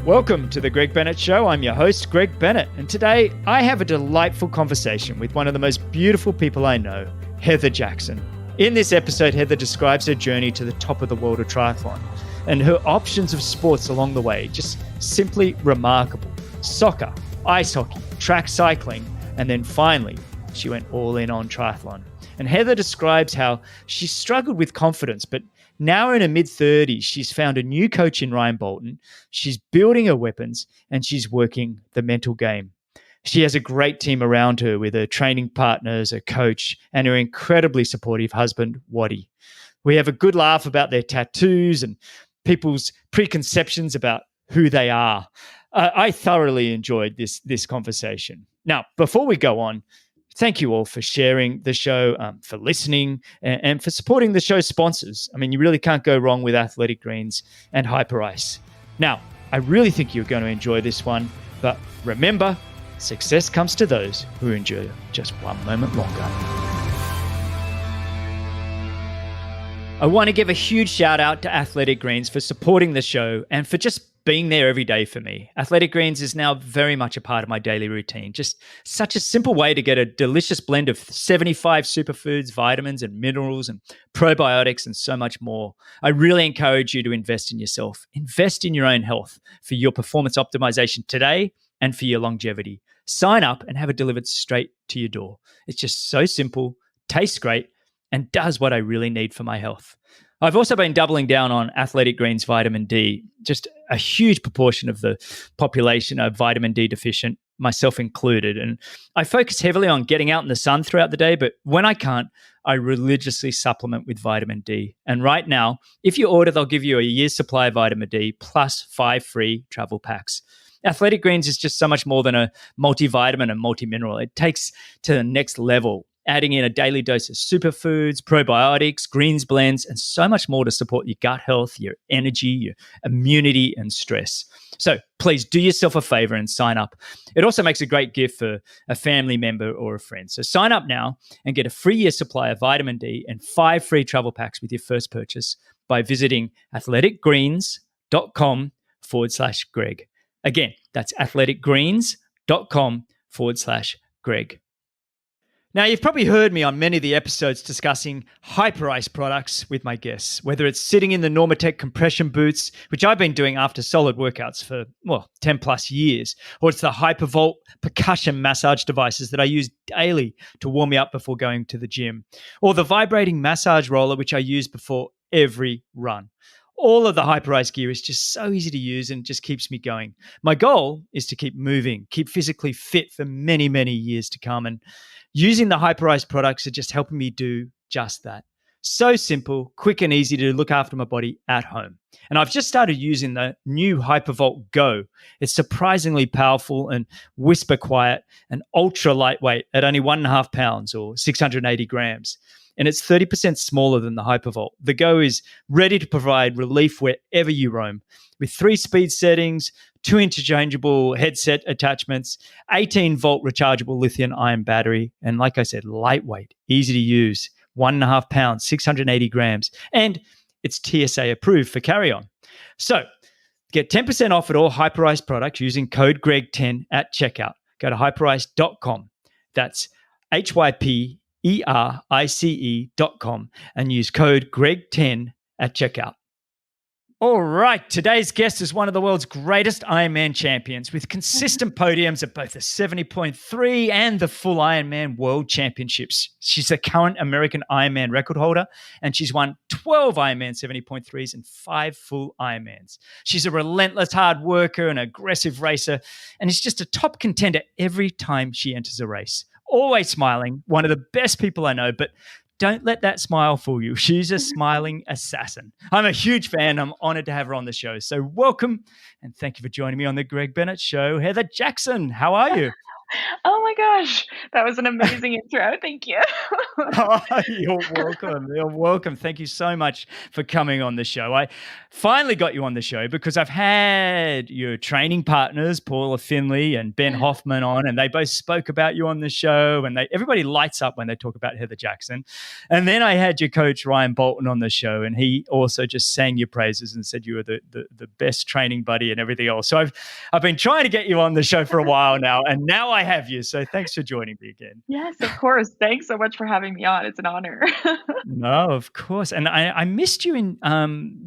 Welcome to the Greg Bennett Show. I'm your host, Greg Bennett, and today I have a delightful conversation with one of the most beautiful people I know, Heather Jackson. In this episode, Heather describes her journey to the top of the world of triathlon and her options of sports along the way, just simply remarkable. Soccer, ice hockey, track cycling, and then finally, she went all in on triathlon. And Heather describes how she struggled with confidence, but now in her mid-30s, she's found a new coach in Ryan Bolton. She's building her weapons and she's working the mental game. She has a great team around her with her training partners, a coach, and her incredibly supportive husband, Waddy. We have a good laugh about their tattoos and people's preconceptions about who they are. I thoroughly enjoyed this conversation. Now, before we go on, thank you all for sharing the show, for listening, and for supporting the show's sponsors. I mean, you really can't go wrong with Athletic Greens and Hyperice. Now, I really think you're going to enjoy this one, but remember, success comes to those who endure just one moment longer. I want to give a huge shout out to Athletic Greens for supporting the show and for just being there every day for me. Athletic Greens is now very much a part of my daily routine. Just such a simple way to get a delicious blend of 75 superfoods, vitamins and minerals and probiotics and so much more. I really encourage you to invest in yourself. Invest in your own health for your performance optimization today and for your longevity. Sign up and have it delivered straight to your door. It's just so simple, tastes great, and does what I really need for my health. I've also been doubling down on Athletic Greens vitamin D. Just a huge proportion of the population are vitamin D deficient, myself included. And I focus heavily on getting out in the sun throughout the day, but when I can't, I religiously supplement with vitamin D. And right now, if you order, they'll give you a year's supply of vitamin D plus 5 free travel packs. Athletic Greens is just so much more than a multivitamin and multimineral. It takes to the next level, adding in a daily dose of superfoods, probiotics, greens blends, and so much more to support your gut health, your energy, your immunity, and stress. So please do yourself a favor and sign up. It also makes a great gift for a family member or a friend. So sign up now and get a free year supply of vitamin D and 5 free travel packs with your first purchase by visiting athleticgreens.com/Greg. Again, that's athleticgreens.com/Greg. Now, you've probably heard me on many of the episodes discussing Hyperice products with my guests, whether it's sitting in the Normatec compression boots, which I've been doing after solid workouts for, 10 plus years, or it's the Hypervolt percussion massage devices that I use daily to warm me up before going to the gym, or the vibrating massage roller, which I use before every run. All of the Hyperice gear is just so easy to use and just keeps me going. My goal is to keep moving, keep physically fit for many, many years to come. And using the Hyperice products are just helping me do just that. So simple, quick and easy to look after my body at home. And I've just started using the new Hypervolt Go. It's surprisingly powerful and whisper quiet and ultra lightweight at only 1.5 pounds or 680 grams. And it's 30% smaller than the Hypervolt. The Go is ready to provide relief wherever you roam. With 3 speed settings, 2 interchangeable headset attachments, 18-volt rechargeable lithium-ion battery, and like I said, lightweight, easy to use, 1.5 pounds, 680 grams, and it's TSA approved for carry-on. So get 10% off at all Hyperice products using code GREG10 at checkout. Go to hyperice.com. That's HYPERICE.com and use code GREG10 at checkout. All right, today's guest is one of the world's greatest Ironman champions with consistent podiums at both the 70.3 and the full Ironman World Championships. She's the current American Ironman record holder, and she's won 12 Ironman 70.3s and 5 full Ironmans. She's a relentless hard worker and aggressive racer, and is just a top contender every time she enters a race. Always smiling, one of the best people I know, but don't let that smile fool you. She's a smiling assassin. I'm a huge fan. I'm honored to have her on the show. So welcome, and thank you for joining me on the Greg Bennett Show. Heather Jackson, how are you? Oh my gosh, that was an amazing intro. Thank you. Oh, you're welcome. You're welcome. Thank you so much for coming on the show. I finally got you on the show because I've had your training partners, Paula Finley and Ben Hoffman, on, and they both spoke about you on the show. And everybody lights up when they talk about Heather Jackson. And then I had your coach Ryan Bolton on the show, and he also just sang your praises and said you were the best training buddy and everything else. So I've been trying to get you on the show for a while now, and now I have you. So thanks for joining me again. Yes, of course. Thanks so much for having me on. It's an honor. No, of course. And I missed you in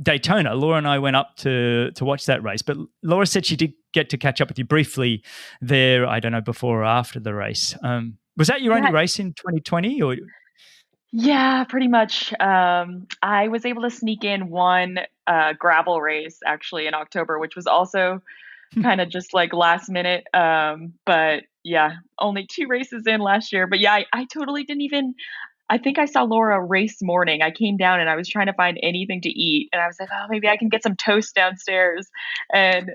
Daytona. Laura and I went up to watch that race, but Laura said she did get to catch up with you briefly there. I don't know, before or after the race. Was that your only Yeah, race in 2020? Or yeah, pretty much. I was able to sneak in one gravel race actually in October, which was also kind of just like last minute. But yeah, only 2 races in last year. But yeah, I totally didn't even. I think I saw Laura race morning. I came down and I was trying to find anything to eat, and I was like, oh, maybe I can get some toast downstairs. And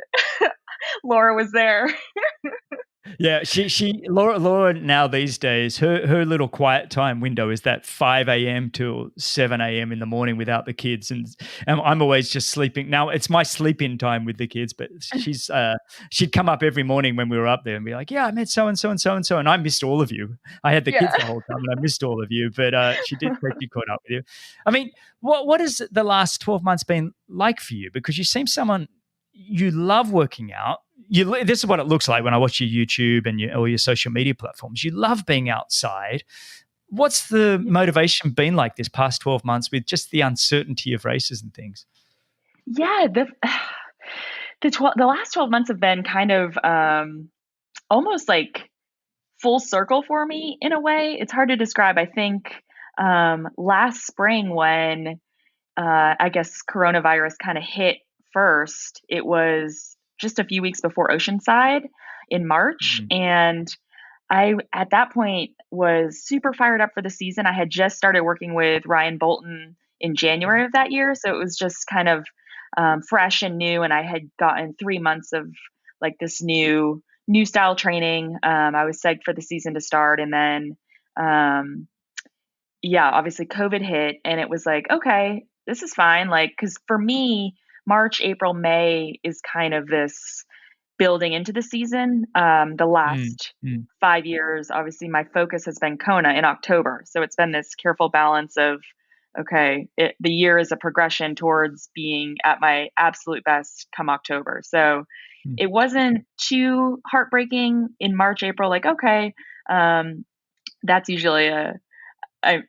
Laura was there. yeah, Laura now these days, her little quiet time window is that 5 a.m. till 7 a.m. in the morning without the kids, and I'm always just sleeping. Now it's my sleep in time with the kids, but she'd come up every morning when we were up there and be like, "Yeah, I met so and so and so and so," and I missed all of you. I had the Yeah. kids the whole time, and I missed all of you, but she did say she caught up with you. I mean, what has the last 12 months been like for you? Because you seem someone you love working out. This is what it looks like when I watch your YouTube and all your social media platforms. You love being outside. What's the motivation been like this past 12 months with just the uncertainty of races and things? Yeah, the last 12 months have been kind of almost like full circle for me in a way. It's hard to describe. I think last spring when I guess coronavirus kind of hit first, it was just a few weeks before Oceanside in March. Mm, And I, at that point, was super fired up for the season. I had just started working with Ryan Bolton in January of that year. So it was just kind of fresh and new. And I had gotten 3 months of like this new style training. I was psyched for the season to start. And then, yeah, obviously COVID hit and it was like, okay, this is fine. Like, cause for me, March, April, May is kind of this building into the season. The mm, last mm, 5 years, obviously my focus has been Kona in October. So it's been this careful balance of, okay, the year is a progression towards being at my absolute best come October. So mm. it wasn't too heartbreaking in March, April, like, okay, um, that's usually I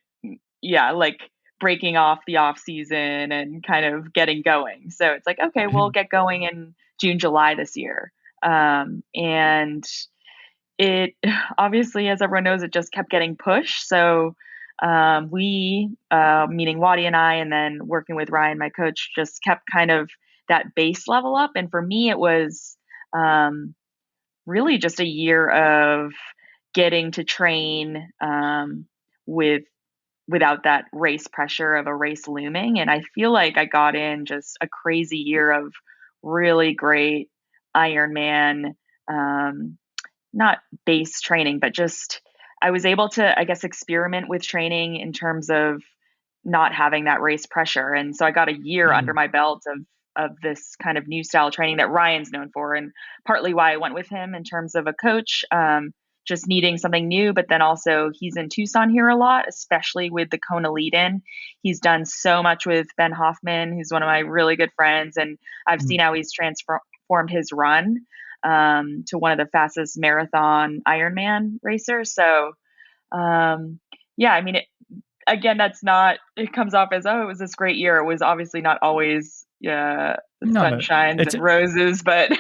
yeah, like breaking off the off season and kind of getting going. So it's like, okay, we'll get going in June, July this year. And it obviously, as everyone knows, it just kept getting pushed. So meaning Waddy and I, and then working with Ryan, my coach, just kept kind of that base level up. And for me, it was um, really just a year of getting to train with without that race pressure of a race looming. And I feel like I got in just a crazy year of really great Ironman, um, not base training, but just I was able to, I guess, experiment with training in terms of not having that race pressure. And so I got a year under Mm. my belt of this kind of new style training that Ryan's known for, and partly why I went with him in terms of a coach. Just needing something new, but then also he's in Tucson here a lot, especially with the Kona lead in. He's done so much with Ben Hoffman, who's one of my really good friends, and I've Mm. seen how he's transformed his run to one of the fastest marathon Ironman racers. So, yeah, I mean, again, that's not, it comes off as, oh, it was this great year. It was obviously not always, yeah, the No, no, sunshines it's and roses, but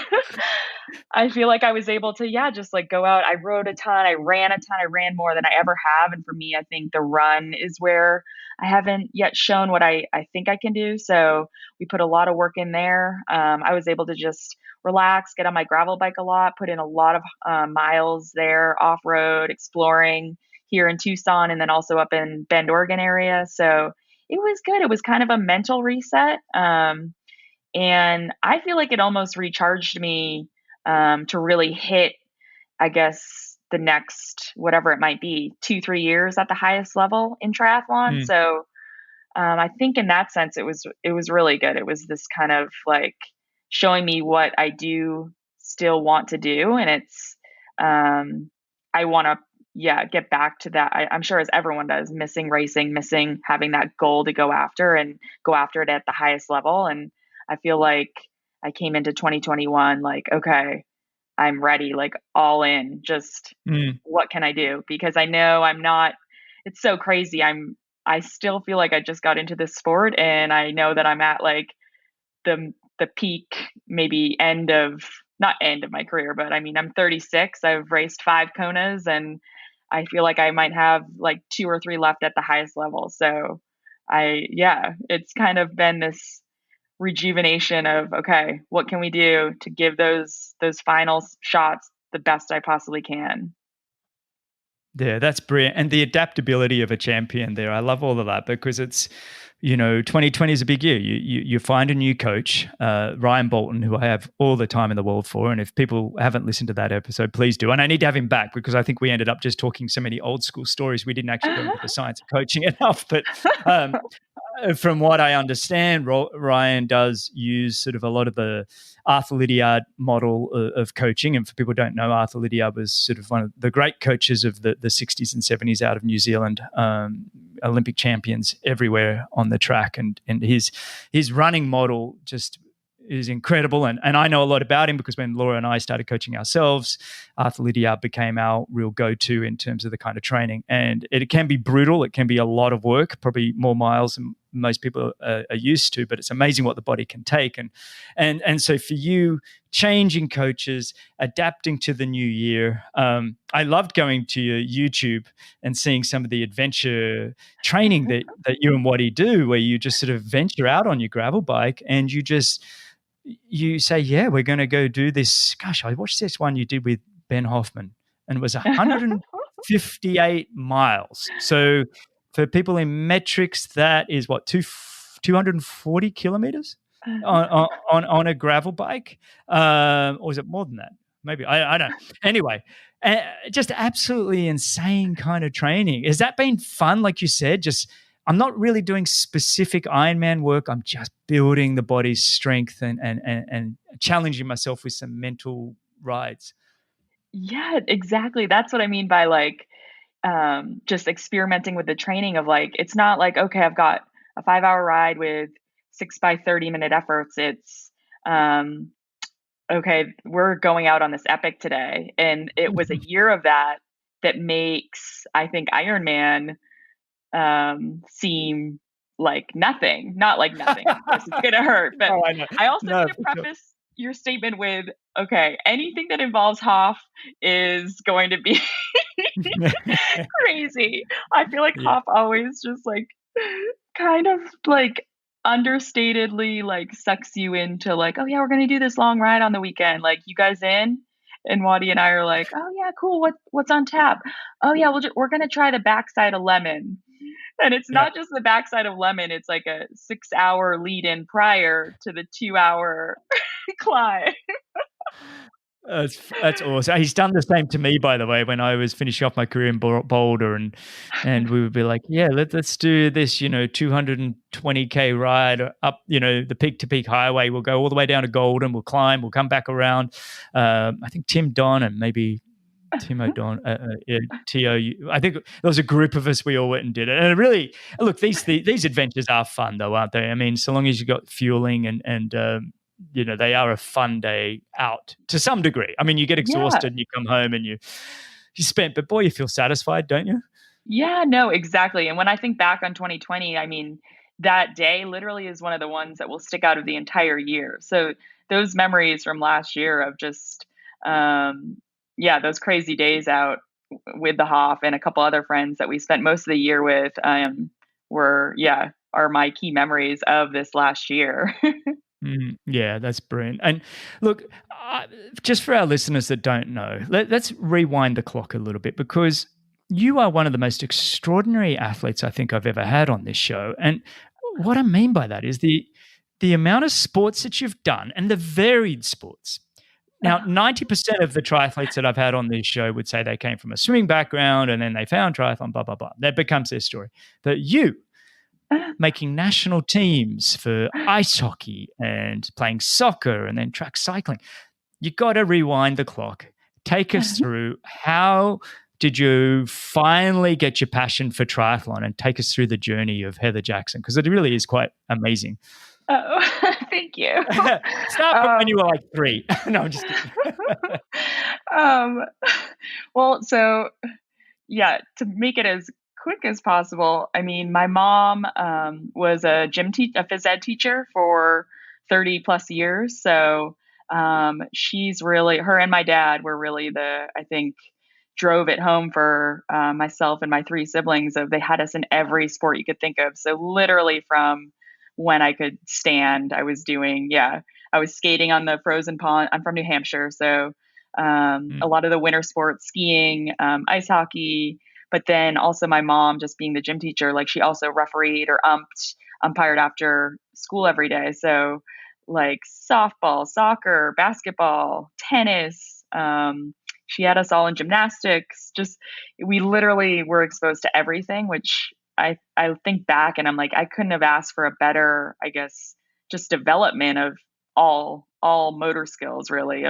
I feel like I was able to, yeah, just like go out. I rode a ton. I ran a ton. I ran more than I ever have. And for me, I think the run is where I haven't yet shown what I think I can do. So we put a lot of work in there. I was able to just relax, get on my gravel bike a lot, put in a lot of miles there, off road, exploring here in Tucson, and then also up in Bend, Oregon area. So it was good. It was kind of a mental reset. And I feel like it almost recharged me to really hit, I guess, the next, whatever it might be, 2-3 years at the highest level in triathlon. Mm. So I think in that sense, it was really good. It was this kind of like showing me what I do still want to do, and it's I want to get back to that. I'm sure as everyone does, missing racing, missing having that goal to go after and go after it at the highest level. And I feel like I came into 2021 like, okay, I'm ready, like all in. Just Mm. what can I do? Because I know I'm not. It's so crazy. I still feel like I just got into this sport, and I know that I'm at like the peak, maybe not end of my career, but I mean, I'm 36. I've raced 5 Konas, and I feel like I might have like 2 or 3 left at the highest level. So it's kind of been this rejuvenation of, okay, what can we do to give those final shots the best I possibly can? Yeah, that's brilliant. And the adaptability of a champion there. I love all of that because it's, 2020 is a big year. You find a new coach, Ryan Bolton, who I have all the time in the world for. And if people haven't listened to that episode, please do. And I need to have him back because I think we ended up just talking so many old school stories. We didn't actually go into the science of coaching enough. But from what I understand, Ryan does use sort of a lot of the Arthur Lydiard model of coaching. And for people who don't know, Arthur Lydiard was sort of one of the great coaches of the 60s and 70s out of New Zealand, Olympic champions everywhere on the track. And his running model just is incredible. And I know a lot about him because when Laura and I started coaching ourselves, Arthur Lydiard became our real go-to in terms of the kind of training. And it can be brutal. It can be a lot of work, probably more miles than most people are used to, but it's amazing what the body can take. And so for you, changing coaches, adapting to the new year, I loved going to your YouTube and seeing some of the adventure training that you and Waddy do, where you just sort of venture out on your gravel bike and you say, yeah, we're going to go do this. Gosh, I watched this one you did with Ben Hoffman, and it was 158 miles. So for people in metrics, that is what, 240 kilometers on a gravel bike? Or is it more than that? Maybe. I don't know. Anyway, just absolutely insane kind of training. Has that been fun, like you said? I'm not really doing specific Ironman work. I'm just building the body's strength and challenging myself with some mental rides. Yeah, exactly. That's what I mean by like just experimenting with the training of like, it's not like, okay, I've got a 5-hour ride with 6 by 30-minute efforts. It's, okay, we're going out on this epic today. And it was a year of that makes, I think, Ironman seem like nothing. Not like nothing. Of course, it's gonna hurt. But Oh, I know. I also No, need to preface your statement with, okay, anything that involves Hoff is going to be crazy. I feel like yeah. Hoff always just like kind of like understatedly like sucks you into like, oh yeah, we're gonna do this long ride on the weekend. Like, you guys in? And Waddy and I are like, oh yeah, cool. What's on tap? Oh yeah, we're gonna try the backside of Lemon. And it's Yeah. not just the backside of Lemon, it's like a 6-hour lead in prior to the 2-hour climb. That's awesome. He's done the same to me, by the way, when I was finishing off my career in Boulder, and we would be like, yeah, let's do this, 220K ride up, the peak to peak highway. We'll go all the way down to Golden. We'll climb. We'll come back around. I think Tim Don and maybe Tim O'Don, T.O. I think there was a group of us. We all went and did it. And it really, look, these adventures are fun, though, aren't they? I mean, so long as you got fueling and they are a fun day out to some degree. I mean, you get exhausted and you come home and you spent, but boy, you feel satisfied, don't you? Yeah, no, exactly. And when I think back on 2020, I mean, that day literally is one of the ones that will stick out of the entire year. So those memories from last year of just, those crazy days out with the Hoff and a couple other friends that we spent most of the year with, are my key memories of this last year. Yeah, that's brilliant. And look, just for our listeners that don't know, let's rewind the clock a little bit, because you are one of the most extraordinary athletes I think I've ever had on this show. And what I mean by that is the amount of sports that you've done and the varied sports. Now, 90% of the triathletes that I've had on this show would say they came from a swimming background and then they found triathlon, blah, blah, blah. That becomes their story. But you, making national teams for ice hockey and playing soccer and then track cycling, you got to rewind the clock. Take us through, how did you finally get your passion for triathlon, and take us through the journey of Heather Jackson? Because it really is quite amazing. Oh, thank you. Start from when you were like 3. No, I'm just kidding. Well, so yeah, to make it as quick as possible, I mean, my mom was a phys ed teacher for 30 plus years. So she's really, her and my dad were really I think, drove it home for myself and my 3 siblings. They had us in every sport you could think of. So literally from when I could stand, I was skating on the frozen pond. I'm from New Hampshire. So a lot of the winter sports, skiing, ice hockey, but then also my mom, just being the gym teacher, like she also refereed or umpired after school every day. So like softball, soccer, basketball, tennis. She had us all in gymnastics. Just, we literally were exposed to everything, which I think back and I'm like, I couldn't have asked for a better, I guess, just development of all motor skills really,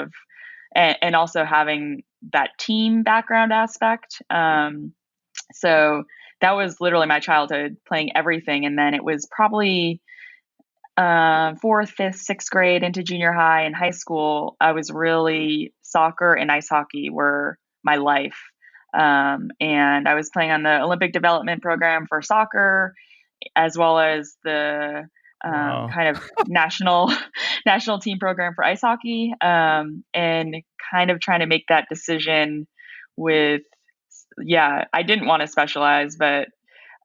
and also having that team background aspect. So that was literally my childhood, playing everything. And then it was probably 4th, 5th, 6th grade into junior high and high school, I was really, soccer and ice hockey were my life. And I was playing on the Olympic development program for soccer, as well as the kind of national team program for ice hockey, and kind of trying to make that decision with, I didn't want to specialize, but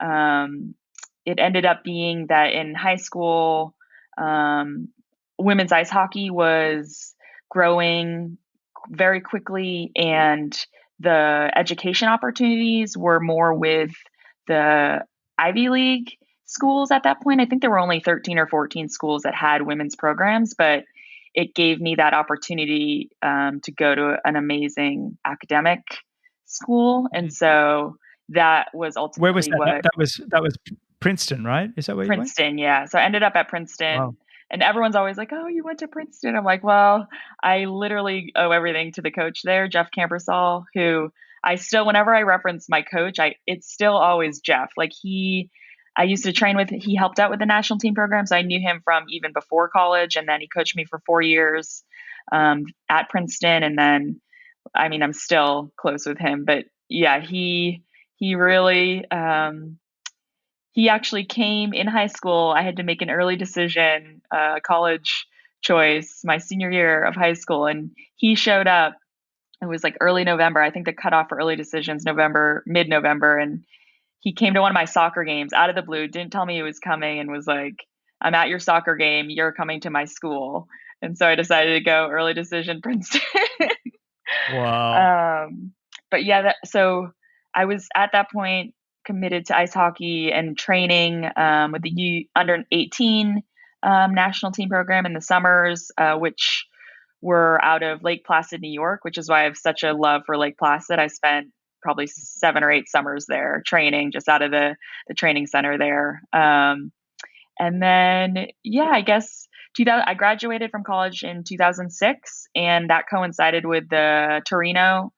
it ended up being that in high school, women's ice hockey was growing very quickly, and the education opportunities were more with the Ivy League schools at that point. I think there were only 13 or 14 schools that had women's programs, but it gave me that opportunity to go to an amazing academic school. And so that was ultimately where was that? That was Princeton, right? Is that where Princeton, you went? Yeah. So I ended up at Princeton. Wow. And everyone's always like, "Oh, you went to Princeton." I'm like, well, I literally owe everything to the coach there, Jeff Campersall, who I still, whenever I reference my coach, it's still always Jeff. Like I used to train with, he helped out with the national team program. So I knew him from even before college. And then he coached me for 4 years at Princeton. And then, I mean, I'm still close with him, but yeah, he really, he actually came in high school. I had to make an early decision, college choice, my senior year of high school. And he showed up. It was like early November. I think the cutoff for early decisions, mid-November. And he came to one of my soccer games out of the blue, didn't tell me he was coming, and was like, "I'm at your soccer game. You're coming to my school." And so I decided to go early decision Princeton. Wow. But yeah, so I was at that point committed to ice hockey and training with the under 18 national team program in the summers, which were out of Lake Placid, New York, which is why I have such a love for Lake Placid. I spent probably 7 or 8 summers there training, just out of the training center there. And then, I guess I graduated from college in 2006, and that coincided with the Torino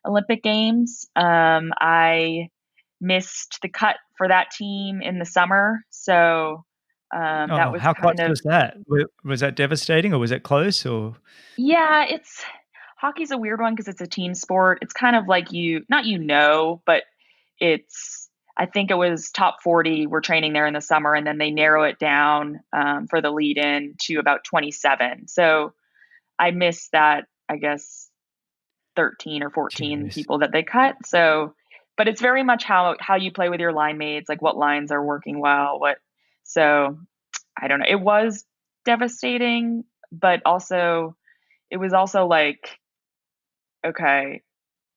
Olympic Games. I missed the cut for that team in the summer. So that was how close was that? Was that devastating, or was it close? Or hockey's a weird one because it's a team sport. It's kind of like but I think it was top 40 were training there in the summer, and then they narrow it down for the lead in to about 27. So I missed that, I guess, 13 or 14 people that they cut. So, but it's very much how you play with your line mates, like what lines are working well, so I don't know. It was devastating, but also it was also like, okay,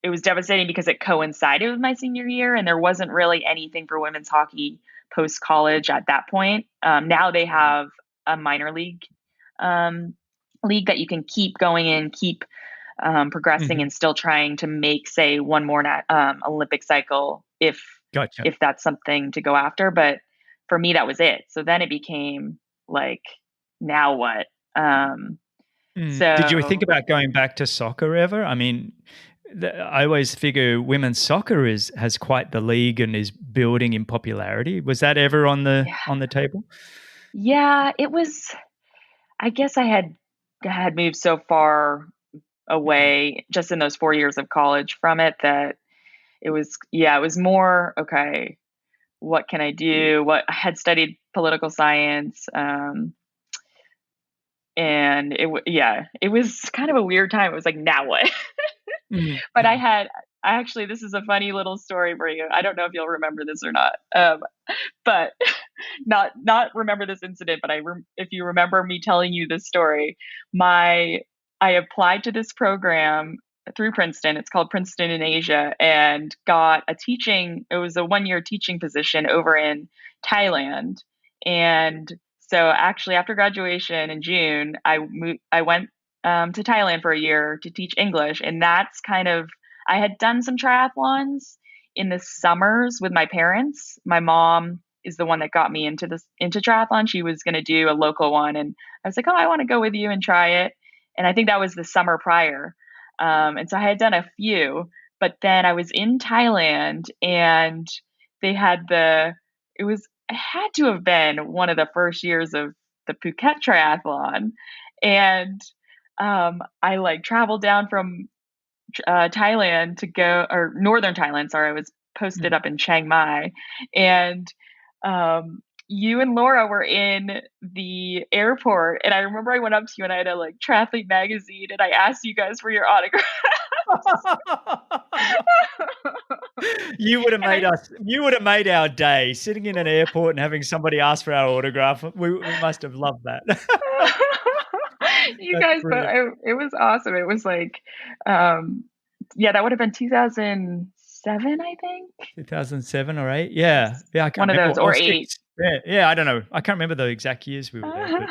it was devastating because it coincided with my senior year, and there wasn't really anything for women's hockey post college at that point. Now they have a minor league league that you can keep going in, keep progressing, Mhm. and still trying to make, say, one more Olympic cycle Gotcha. if that's something to go after. But for me, that was it. So then it became like, now what? Um, Did you think so about going back to soccer ever? I mean, I always figure women's soccer has quite the league and is building in popularity. Was that ever yeah, on the table? yeah, it was. I guess I had moved so far Mhm. away just in those 4 years of college from it that it was more okay. What can I do? What I had studied political science, and it was kind of a weird time. It was like, now what? Mhm, But mhm. I actually, this is a funny little story for you. I don't know if you'll remember this or not, but not remember this incident. But if you remember me telling you this story, my I applied to this program through Princeton. It's called Princeton in Asia, and got a teaching. It was a 1 year teaching position over in Thailand, and so actually after graduation in June, I went to Thailand for a year to teach English, and that's kind of, I had done some triathlons in the summers with my parents. My mom is the one that got me into triathlon. She was going to do a local one, and I was like, "Oh, I want to go with you and try it." And I think that was the summer prior, and so I had done a few, but then I was in Thailand, and they had it had to have been one of the first years of the Phuket Triathlon, and I like traveled down from Thailand to go, or northern Thailand. Sorry, I was posted Mhm. up in Chiang Mai, and you and Laura were in the airport, and I remember I went up to you and I had a like triathlete magazine, and I asked you guys for your autograph. You would have And made us. You would have made our day sitting in an airport and having somebody ask for our autograph. We must have loved that. you That's guys, but brilliant. it was awesome. It was like, um, yeah, that would have been 2007, I think. 2007 or 8? Yeah. Yeah, I can't One of remember. those, Or or 8. 6. Yeah, yeah, I don't know. I can't remember the exact years we were there,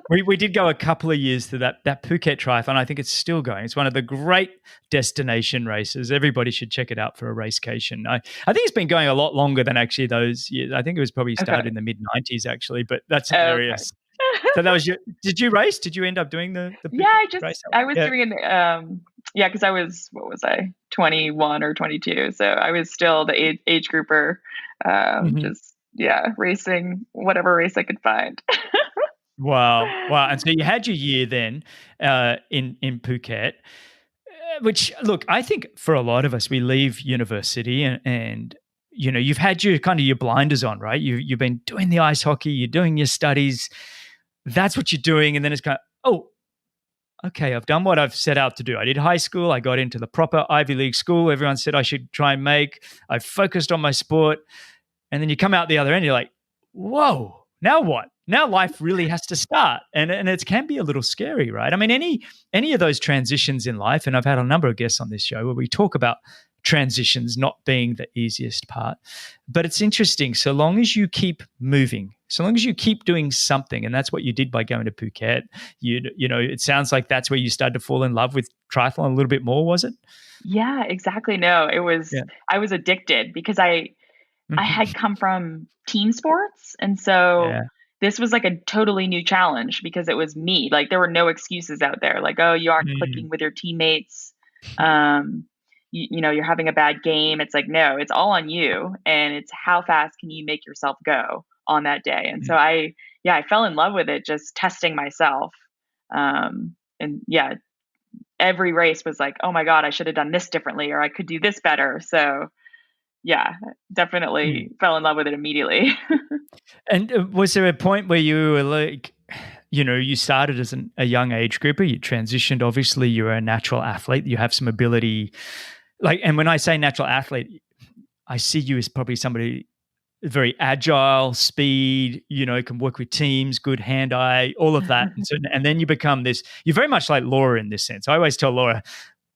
but we did go a couple of years to that Phuket Triathlon. I think it's still going. It's one of the great destination races. Everybody should check it out for a racecation. I think it's been going a lot longer than actually those years. I think it was probably started Okay. in the mid-90s actually, but that's Okay. hilarious. So that was your Did you race? Did you end up doing the Yeah, Phuket race? I was Yeah. doing an, yeah, because I was, what was I, 21 or 22, so I was still the age grouper, Mhm. just, yeah, racing whatever race I could find. Wow, wow, and so you had your year then, in Phuket, which look, I think for a lot of us, we leave university and you know, you've had your kind of your blinders on, right? You've been doing the ice hockey, you're doing your studies, that's what you're doing, and then it's kind of, "Oh, okay, I've done what I've set out to do. I did high school, I got into the proper Ivy League school everyone said I should try and make. I focused on my sport." And then you come out the other end, you're like, whoa, now what? Now life really has to start. And it can be a little scary, right? I mean, any of those transitions in life, and I've had a number of guests on this show where we talk about transitions not being the easiest part. But it's interesting, so long as you keep moving, so long as you keep doing something, and that's what you did by going to Phuket. You know, it sounds like that's where you started to fall in love with triathlon a little bit more, was it? Yeah, exactly. No, Yeah. I was addicted because I had Mhm. come from team sports, and so Yeah. this was like a totally new challenge because it was me. Like, there were no excuses out there. Like, oh, you aren't clicking Mm. with your teammates. Um, you know, you're having a bad game. It's like, no, it's all on you, and it's how fast can you make yourself go on that day. And so Mm. yeah, I fell in love with it, just testing myself. And yeah, every race was like, oh my god, I should have done this differently, or I could do this better. So yeah, Mm. definitely fell in love with it immediately. And was there a point where you were like, you know, you started as a young age grouper, you transitioned, obviously, you're a natural athlete, you have some ability. Like, and when I say natural athlete, I see you as probably somebody very agile, speed, you know, can work with teams, good hand eye, all of that. And so, and then you become this, you're very much like Laura in this sense. I always tell Laura,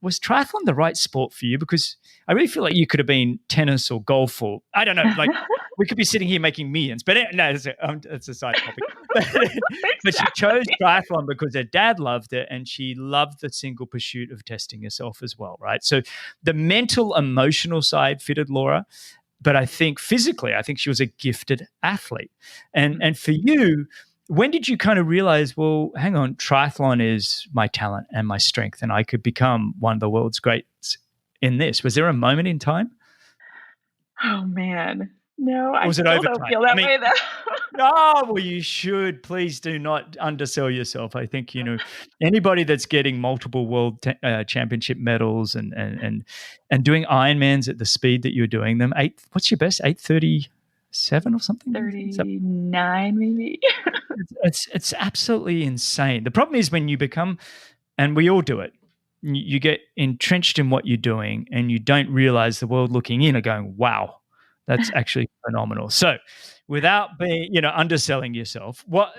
was triathlon the right sport for you? Because I really feel like you could have been tennis or golf or I don't know, like we could be sitting here making millions, but no, it's a side topic. But she chose triathlon because her dad loved it, and she loved the single pursuit of testing herself as well, right? So the mental, emotional side fitted Laura, but I think physically, I think she was a gifted athlete. And for you, when did you kind of realize, well, hang on, triathlon is my talent and my strength, and I could become one of the world's greats in this? Was there a moment in time? Oh man. No, Or I was it still over don't time? feel that way though. Oh, well, you should. Please do not undersell yourself. I think, anybody that's getting multiple world championship medals and doing Ironmans at the speed that you're doing them, what's your best? 8:37 or something? 39 maybe. It's absolutely insane. The problem is when you become, and we all do it, you get entrenched in what you're doing and you don't realize the world looking in are going, wow, that's actually phenomenal. So without being, underselling yourself, what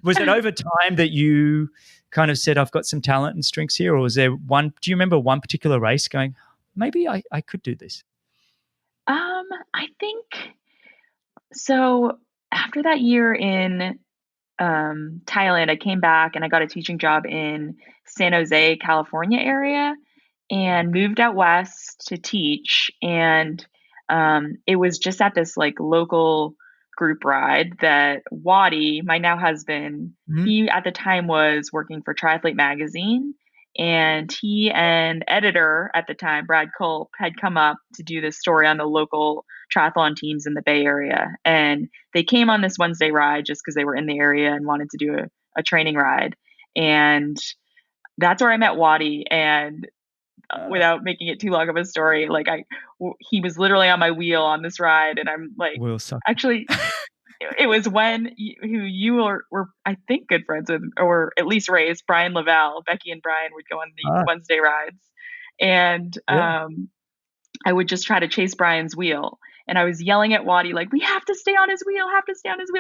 was it over time that you kind of said, I've got some talent and strengths here? Or was there do you remember one particular race going, maybe I could do this? I think so. After that year in Thailand, I came back and I got a teaching job in San Jose, California area, and moved out west to teach. And it was just at this like local group ride that Waddy, my now husband, he at the time was working for Triathlete magazine, and he and editor at the time, Brad Culp, had come up to do this story on the local triathlon teams in the Bay Area. And they came on this Wednesday ride just because they were in the area and wanted to do a training ride. And that's where I met Waddy. And without making it too long of a story, like he was literally on my wheel on this ride. And I'm like, actually, it was when who you were, I think, good friends with, or at least raised, Brian Lavelle. Becky and Brian would go on these Wednesday rides. And I would just try to chase Brian's wheel. And I was yelling at Waddy, like, we have to stay on his wheel,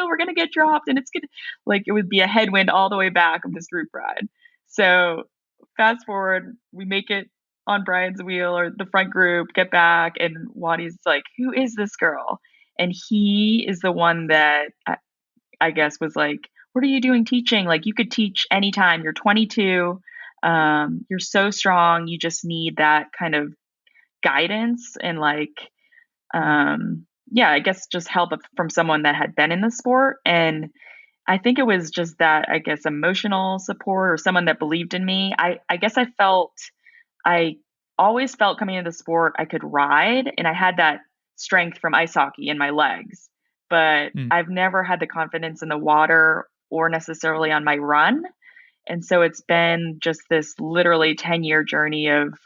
We're going to get dropped. And it's good. Like, it would be a headwind all the way back of this group ride. So fast forward, we make it on Brian's wheel or the front group, get back. And Waddy's like, who is this girl? And he is the one that I guess was like, what are you doing teaching? Like, you could teach anytime. You're 22. You're so strong. You just need that kind of guidance and I guess just help from someone that had been in the sport. And I think it was just that, I guess, emotional support or someone that believed in me. I guess I always felt coming into the sport, I could ride, and I had that strength from ice hockey in my legs, but I've never had the confidence in the water or necessarily on my run. And so it's been just this literally 10-year journey of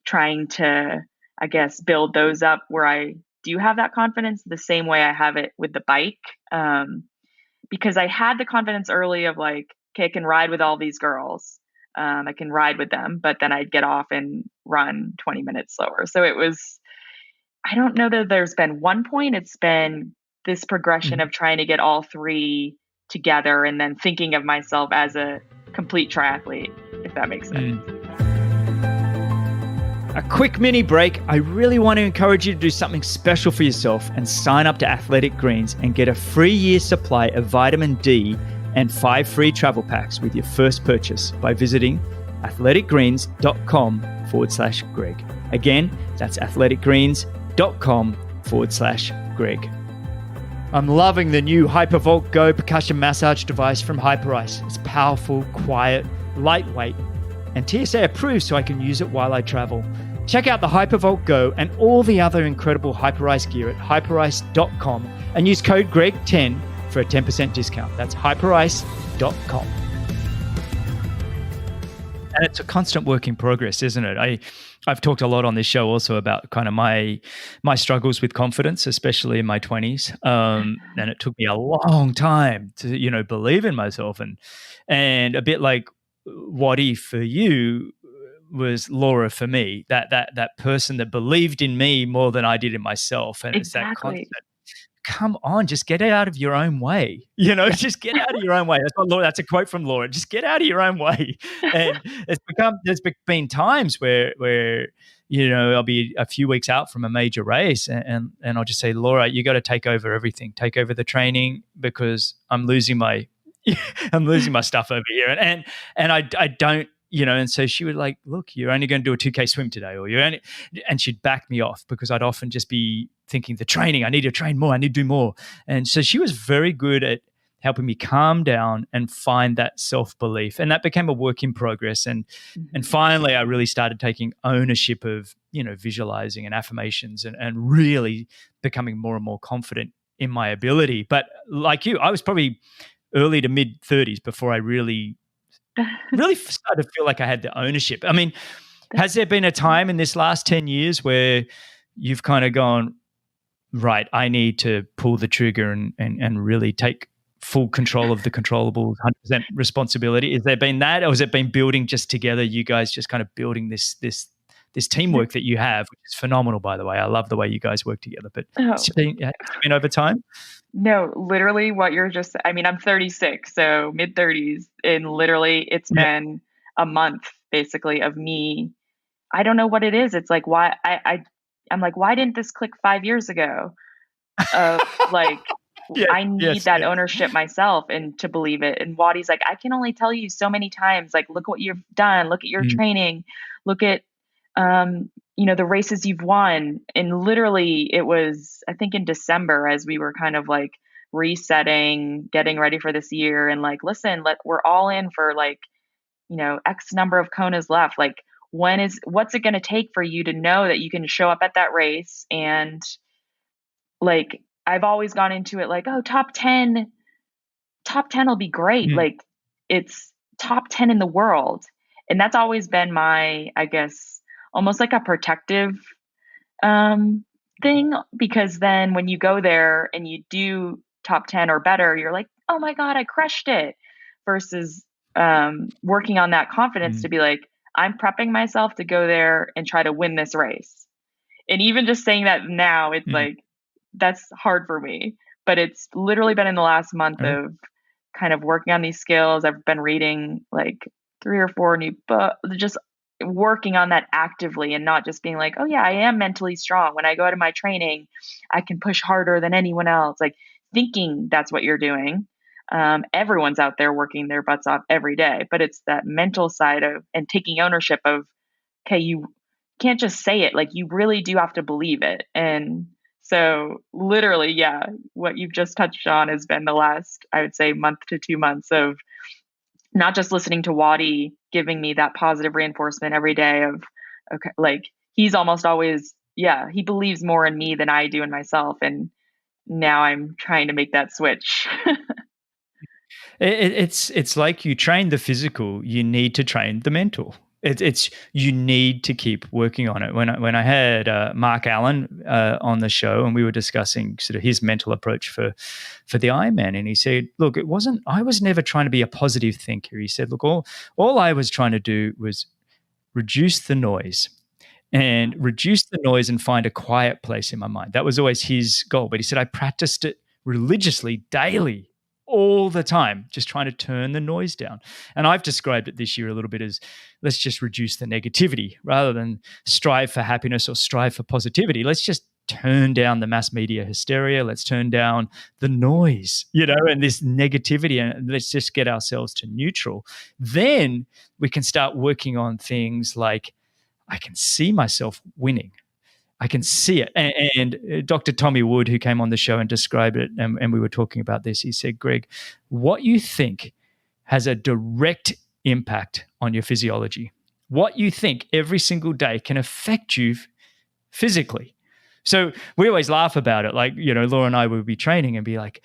trying to, I guess, build those up where I do have that confidence the same way I have it with the bike. Because I had the confidence early of like, okay, I can ride with all these girls. I can ride with them, but then I'd get off and run 20 minutes slower. So it was, I don't know that there's been one point. It's been this progression of trying to get all three together and then thinking of myself as a complete triathlete, if that makes sense. A quick mini break. I really want to encourage you to do something special for yourself and sign up to Athletic Greens and get a free year supply of vitamin D and 5 free travel packs with your first purchase by visiting athleticgreens.com/Greg. Again, that's athleticgreens.com/Greg. I'm loving the new HyperVolt Go percussion massage device from Hyperice. It's powerful, quiet, lightweight, and TSA approved so I can use it while I travel. Check out the HyperVolt Go and all the other incredible Hyperice gear at hyperice.com and use code GREG10 for a 10% discount. That's hyperice.com. And it's a constant work in progress, isn't it? I've talked a lot on this show also about kind of my struggles with confidence, especially in my 20s. And it took me a long time to, believe in myself. And a bit like Waddy for you was Laura for me, that person that believed in me more than I did in myself. And it's that constant, come on, just get out of your own way. Just get out of your own way. That's a quote from Laura. Just get out of your own way. And there's been times where I'll be a few weeks out from a major race, and I'll just say, Laura, you got to take over everything, take over the training, because I'm losing my stuff over here, and I don't. And so she would like, look, you're only going to do a 2K swim today, or and she'd back me off, because I'd often just be thinking, the training, I need to train more, I need to do more. And so she was very good at helping me calm down and find that self-belief. And that became a work in progress. And finally, I really started taking ownership of, visualizing and affirmations, and really becoming more and more confident in my ability. But like you, I was probably early to mid 30s before I really started to feel like I had the ownership. I mean, has there been a time in this last 10 years where you've kind of gone, right, I need to pull the trigger and really take full control of the controllable, 100% responsibility? Has there been that, or has it been building just together, you guys just kind of building this teamwork that you have, which is phenomenal, by the way. I love the way you guys work together. But has it been over time? No, literally what you're just, I mean, I'm 36, so mid 30s, and literally it's been a month basically of me. I don't know what it is. It's like, why I'm like, why didn't this click 5 years ago? Like, I need that ownership myself and to believe it. And Wadi's like, I can only tell you so many times, like, look what you've done, look at your training, look at, the races you've won. And literally it was, I think in December, as we were kind of like resetting, getting ready for this year, and like, listen, we're all in for like, X number of Konas left. Like, what's it going to take for you to know that you can show up at that race? And like, I've always gone into it like, oh, top 10 will be great. Like, it's top 10 in the world. And that's always been my, I guess, almost like a protective thing, because then when you go there and you do top 10 or better, you're like, oh my God, I crushed it, versus working on that confidence to be like, I'm prepping myself to go there and try to win this race. And even just saying that now, it's like, that's hard for me, but it's literally been in the last month of kind of working on these skills. I've been reading like 3 or 4 new books, just working on that actively, and not just being like, oh yeah, I am mentally strong. When I go to my training, I can push harder than anyone else. Like, thinking that's what you're doing. Everyone's out there working their butts off every day, but it's that mental side of, and taking ownership of, okay, you can't just say it. Like, you really do have to believe it. And so literally, what you've just touched on has been the last, I would say, month to 2 months of not just listening to Wadi giving me that positive reinforcement every day of, okay, like, he's almost always, he believes more in me than I do in myself. And now I'm trying to make that switch. It's like you train the physical, you need to train the mental. It's you need to keep working on it. When I had Mark Allen on the show, and we were discussing sort of his mental approach for the Ironman, and he said, look, I was never trying to be a positive thinker. He said, look, all I was trying to do was reduce the noise and find a quiet place in my mind. That was always his goal. But he said, I practiced it religiously daily, all the time, just trying to turn the noise down. And I've described it this year a little bit as, let's just reduce the negativity rather than strive for happiness or strive for positivity. Let's just turn down the mass media hysteria. Let's turn down the noise, and this negativity, and let's just get ourselves to neutral. Then we can start working on things like, I can see myself winning. I can see it. And Dr. Tommy Wood, who came on the show and described it, and we were talking about this, he said, Greg, what you think has a direct impact on your physiology. What you think every single day can affect you physically. So we always laugh about it. Like, Laura and I would be training and be like,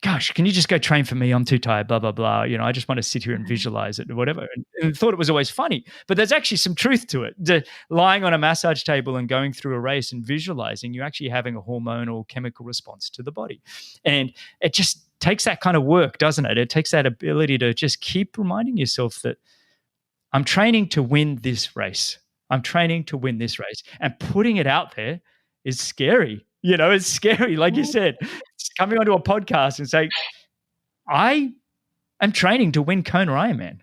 gosh, can you just go train for me? I'm too tired, blah, blah, blah. I just want to sit here and visualize it or whatever. And thought it was always funny. But there's actually some truth to it. Lying on a massage table and going through a race and visualizing, you're actually having a hormonal chemical response to the body. And it just takes that kind of work, doesn't it? It takes that ability to just keep reminding yourself that I'm training to win this race. I'm training to win this race. And putting it out there is scary. It's scary. Like you said, coming onto a podcast and saying, I am training to win Kona Ironman.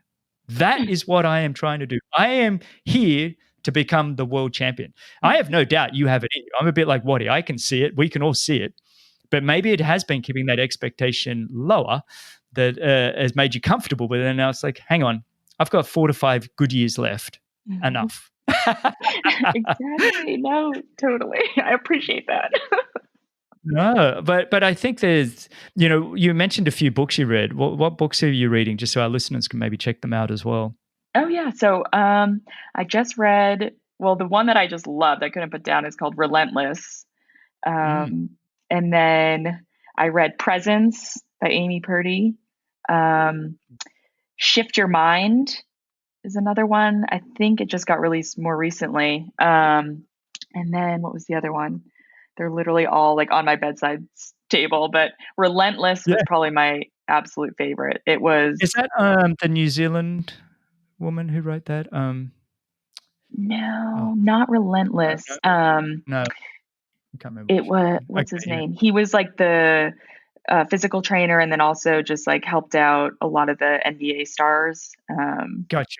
That is what I am trying to do. I am here to become the world champion. I have no doubt you have it in you. I'm a bit like Waddy. I can see it. We can all see it. But maybe it has been keeping that expectation lower that has made you comfortable with it. And now it's like, hang on, I've got 4 to 5 good years left. Enough. Exactly. No, totally. I appreciate that. No, but I think there's, you mentioned a few books you read. What books are you reading, just so our listeners can maybe check them out as well? Oh yeah. So I just read, well, the one that I just loved, I couldn't put down, is called Relentless. And then I read Presence by Amy Purdy. Shift Your Mind is another one. I think it just got released more recently. And then what was the other one? They're literally all like on my bedside table, but Relentless was probably my absolute favorite. It was. Is that the New Zealand woman who wrote that? No, not Relentless. No, I can't remember. It was, what's his name? He was like the physical trainer, and then also just like helped out a lot of the NBA stars. Gotcha.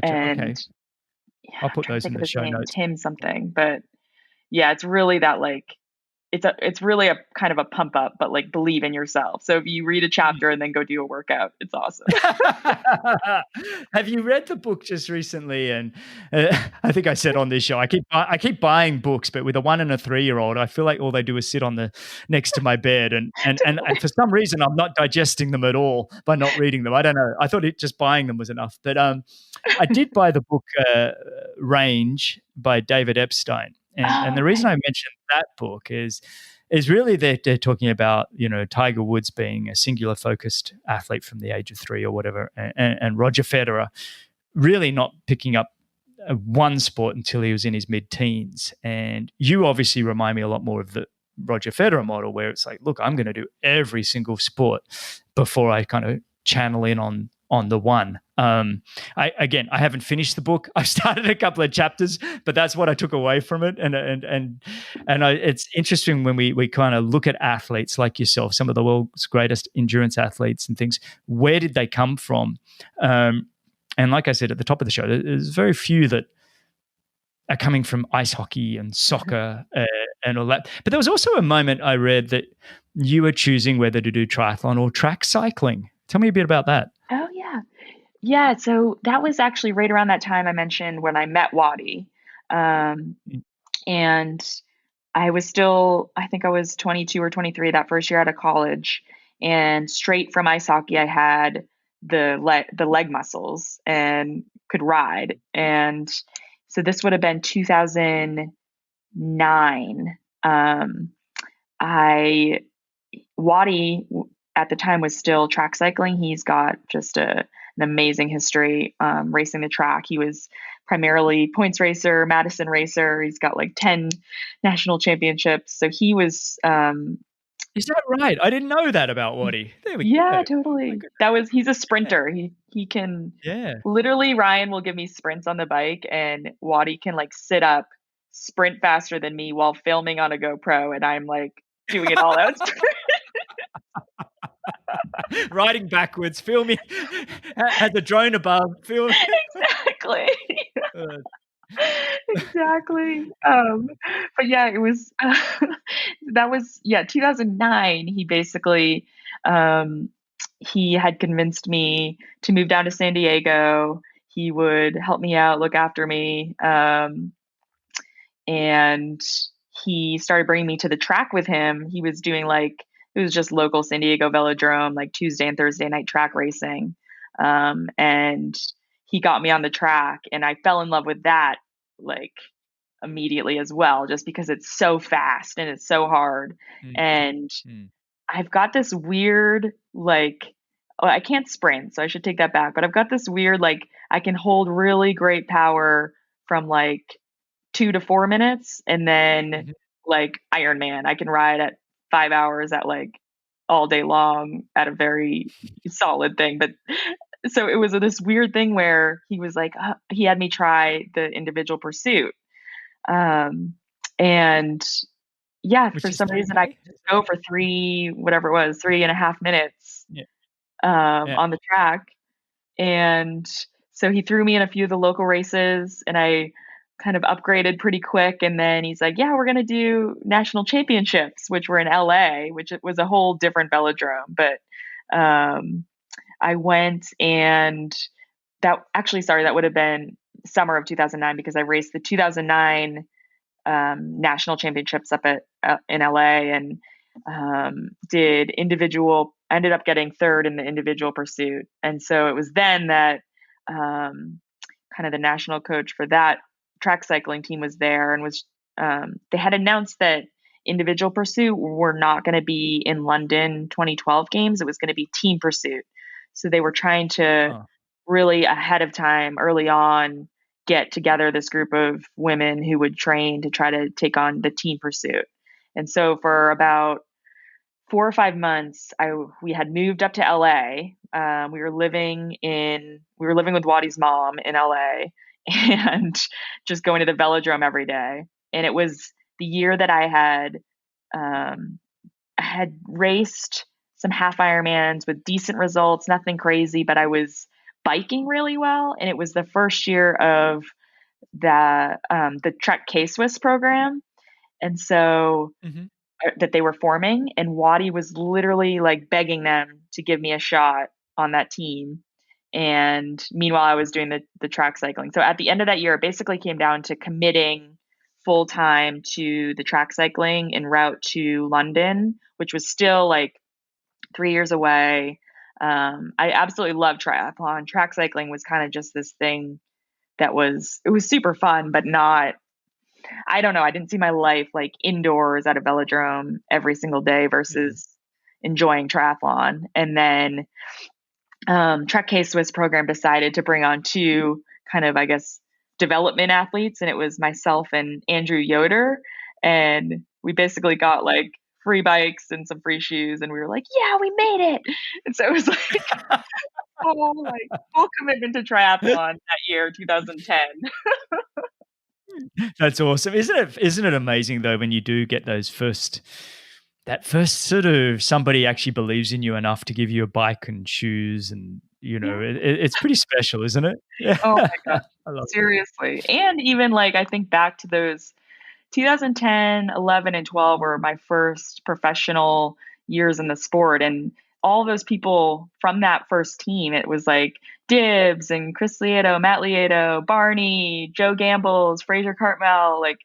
And, okay. I'll put those in the show notes. Tim something, but yeah, it's really that like it's really a kind of a pump up, but like believe in yourself. So if you read a chapter and then go do a workout, it's awesome. Have you read the book just recently? And I think I said on this show, I keep buying books, but with a 1 and a 3-year-old, I feel like all they do is sit on the next to my bed, and for some reason I'm not digesting them at all by not reading them. I don't know. I thought just buying them was enough, but I did buy the book Range by David Epstein. And the reason I mentioned that book is really that they're talking about, Tiger Woods being a singular focused athlete from the age of 3 or whatever, and Roger Federer really not picking up one sport until he was in his mid-teens. And you obviously remind me a lot more of the Roger Federer model, where it's like, look, I'm going to do every single sport before I kind of channel in on the one. I haven't finished the book. I've started a couple of chapters, but that's what I took away from it. It's interesting when we kind of look at athletes like yourself, some of the world's greatest endurance athletes and things. Where did they come from? And like I said at the top of the show, there's very few that are coming from ice hockey and soccer and all that. But there was also a moment I read that you were choosing whether to do triathlon or track cycling. Tell me a bit about that. Oh, yeah. Yeah, so that was actually right around that time I mentioned when I met Waddy. And I think I was 22 or 23 that first year out of college. And straight from ice hockey, I had the leg muscles and could ride. And so this would have been 2009. Waddy at the time was still track cycling. He's got just an amazing history racing the track. He was primarily points racer, Madison racer. He's got like 10 national championships. So he was. Is that right? I didn't know that about Waddy. There we go. Yeah, totally. He's a sprinter. He can. Yeah. Literally, Ryan will give me sprints on the bike, and Waddy can like sit up, sprint faster than me while filming on a GoPro, and I'm like doing it all out. Riding backwards, filming, has a drone above, filming. Exactly. Exactly. But yeah, it was, that was 2009. He basically, he had convinced me to move down to San Diego. He would help me out, look after me. And he started bringing me to the track with him. He was doing it was just local San Diego velodrome, like Tuesday and Thursday night track racing. And he got me on the track, and I fell in love with that like immediately as well, just because it's so fast and it's so hard. And I've got this weird, I can't sprint, so I should take that back, but I've got this weird, I can hold really great power from 2 to 4 minutes. And then Ironman, I can ride at 5 hours at all day long at a very solid thing. But so it was this weird thing where he was he had me try the individual pursuit. And yeah, for some reason I could go for 3.5 minutes on the track. And So he threw me in a few of the local races, and I kind of upgraded pretty quick. And then he's like, yeah, we're going to do national championships, which were in LA, which it was a whole different velodrome. But I went, and that would have been summer of 2009, because I raced the 2009 national championships up in LA, and ended up getting third in the individual pursuit. And so it was then that kind of the national coach for that track cycling team was there, and they had announced that individual pursuit were not going to be in London 2012 games. It was going to be team pursuit. So they were trying to really ahead of time, early on, get together this group of women who would train to try to take on the team pursuit. And so for about 4 or 5 months, we had moved up to LA. We were living with Wadi's mom in LA, and just going to the velodrome every day. And it was the year that I had raced some half Ironmans with decent results, nothing crazy, but I was biking really well. And it was the first year of the Trek K-Swiss program. And so that they were forming, and Wadi was literally like begging them to give me a shot on that team. And meanwhile, I was doing the track cycling. So at the end of that year, it basically came down to committing full time to the track cycling en route to London, which was still like 3 years away. I absolutely love triathlon. Track cycling was kind of just this thing it was super fun, but not, I don't know. I didn't see my life like indoors at a velodrome every single day versus enjoying triathlon. And then Trek K-Swiss program decided to bring on two kind of, I guess, development athletes. And it was myself and Andrew Yoder. And we basically got like free bikes and some free shoes. And we were like, yeah, we made it. And so it was like, full commitment to triathlon that year, 2010. That's awesome. Isn't it amazing though, when you do get that first sort of somebody actually believes in you enough to give you a bike and shoes, and it's pretty special, isn't it? Yeah. Oh my God. Seriously. And even like, I think back to those 2010, 11, and 12 were my first professional years in the sport. And all those people from that first team, it was like Dibbs and Chris Lieto, Matt Lieto, Barney, Joe Gambles, Fraser Cartmel. Like,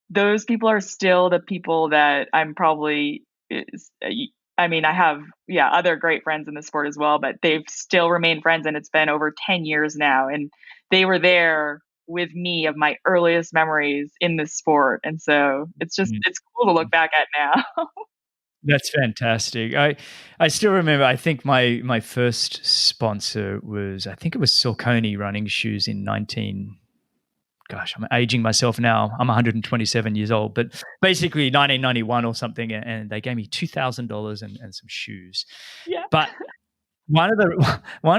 those people are still the people that I'm probably, I mean, I have, other great friends in the sport as well, but they've still remained friends. And it's been over 10 years now. And they were there with me of my earliest memories in this sport. And so it's cool to look back at now. That's fantastic. I still remember, I think my first sponsor was, I think it was Saucony running shoes in I'm aging myself now. I'm 127 years old, but basically 1991 or something. And they gave me $2,000 and some shoes. Yeah. But one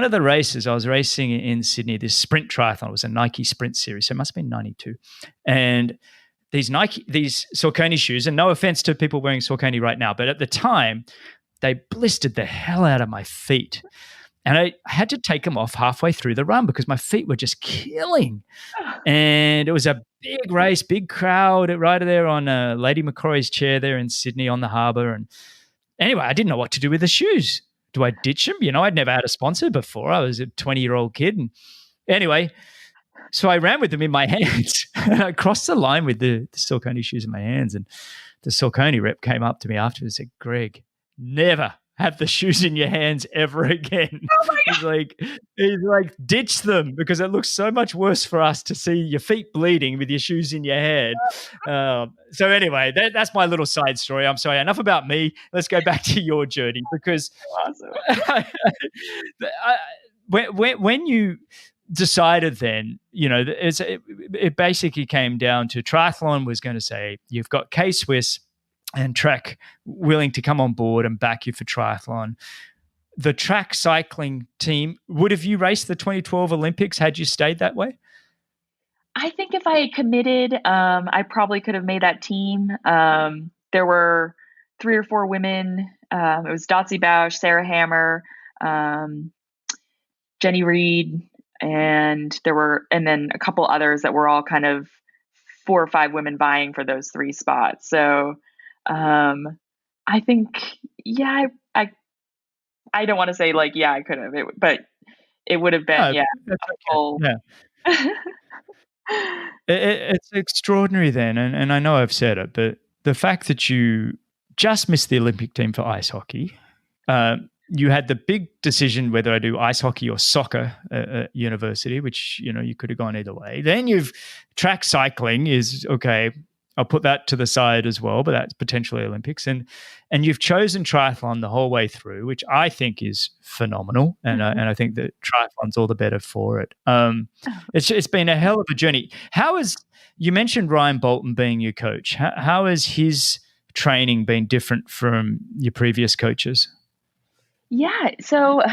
of the races, I was racing in Sydney, this sprint triathlon. It was a Nike sprint series. So it must have been 92. And these Saucony shoes, and no offense to people wearing Saucony right now, but at the time, they blistered the hell out of my feet. And I had to take them off halfway through the run because my feet were just killing. And it was a big race, big crowd right there on Lady Macquarie's chair there in Sydney on the harbour. And anyway, I didn't know what to do with the shoes. Do I ditch them? I'd never had a sponsor before. I was a 20-year-old kid. And anyway, so I ran with them in my hands. I crossed the line with the Saucony shoes in my hands. And the Saucony rep came up to me afterwards and said, Greg, never have the shoes in your hands ever again. Oh he's like, ditch them because it looks so much worse for us to see your feet bleeding with your shoes in your hand. So anyway, that's my little side story. I'm sorry, enough about me. Let's go back to your journey, because awesome. when you decided then, it basically came down to triathlon was going to say, you've got K-Swiss and Trek willing to come on board and back you for triathlon. The track cycling team, would have you raced the 2012 Olympics had you stayed that way? I think if I had committed, I probably could have made that team. There were 3 or 4 women. It was Dotsie Bausch, Sarah Hammer, Jenny Reed, and then a couple others that were all kind of 4 or 5 women vying for those 3 spots. So, I think, yeah, I don't want to say like, yeah, I could have, but it would have been, No, yeah, that's a okay. full. Yeah. It's extraordinary then, and I know I've said it, but the fact that you just missed the Olympic team for ice hockey, you had the big decision whether I do ice hockey or soccer at university, which you could have gone either way. Then you've track cycling is okay. I'll put that to the side as well, but that's potentially Olympics, and you've chosen triathlon the whole way through, which I think is phenomenal, and I think that triathlon's all the better for it. It's been a hell of a journey. You mentioned Ryan Bolton being your coach? How has his training been different from your previous coaches? Yeah. So,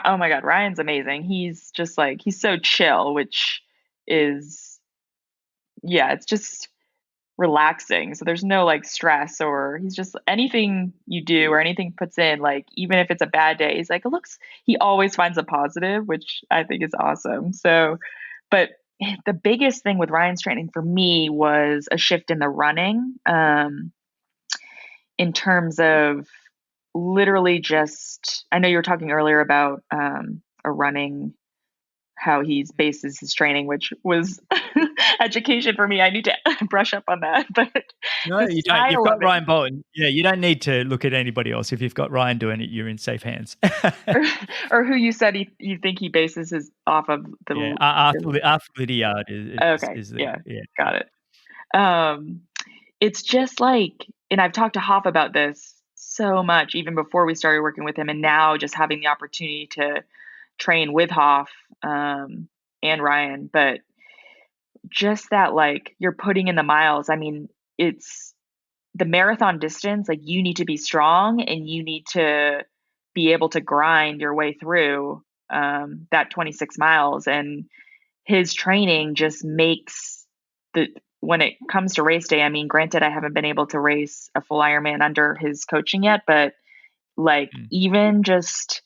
oh my God, Ryan's amazing. He's just like, he's so chill, which is, yeah, it's just relaxing. So there's no like stress, or he's just anything you do or anything he puts in, like even if it's a bad day, he's like, he always finds a positive, which I think is awesome. So, but the biggest thing with Ryan's training for me was a shift in the running, in terms of literally just, I know you were talking earlier about a running, how he bases his training, which was education for me. I need to brush up on that, but No, the you don't. You've style got of it, Ryan Bolton. Yeah, you don't need to look at anybody else. If you've got Ryan doing it, you're in safe hands. or, or who you said you think he bases his off of Yeah, the. Arthur Lydiard Okay, is the yeah, yeah. got it. Um, it's just like, and I've talked to Hoff about this so much, even before we started working with him, and now just having the opportunity to train with Hoff, and Ryan, but just that, like, you're putting in the miles. I mean, it's the marathon distance, like, you need to be strong and you need to be able to grind your way through, that 26 miles, and his training just makes the when it comes to race day, I mean, granted, I haven't been able to race a full Ironman under his coaching yet, but, like, Mm. even just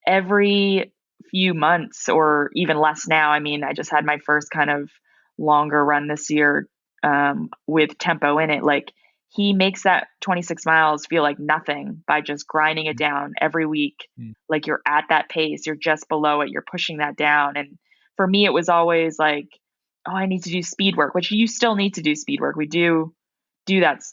every few months or even less now, I mean, I just had my first kind of longer run this year, with tempo in it. Like, he makes that 26 miles feel like nothing by just grinding it down every week. Mm. Like, you're at that pace, you're just below it, you're pushing that down. And for me, it was always like, oh, I need to do speed work, which you still need to do speed work. We do that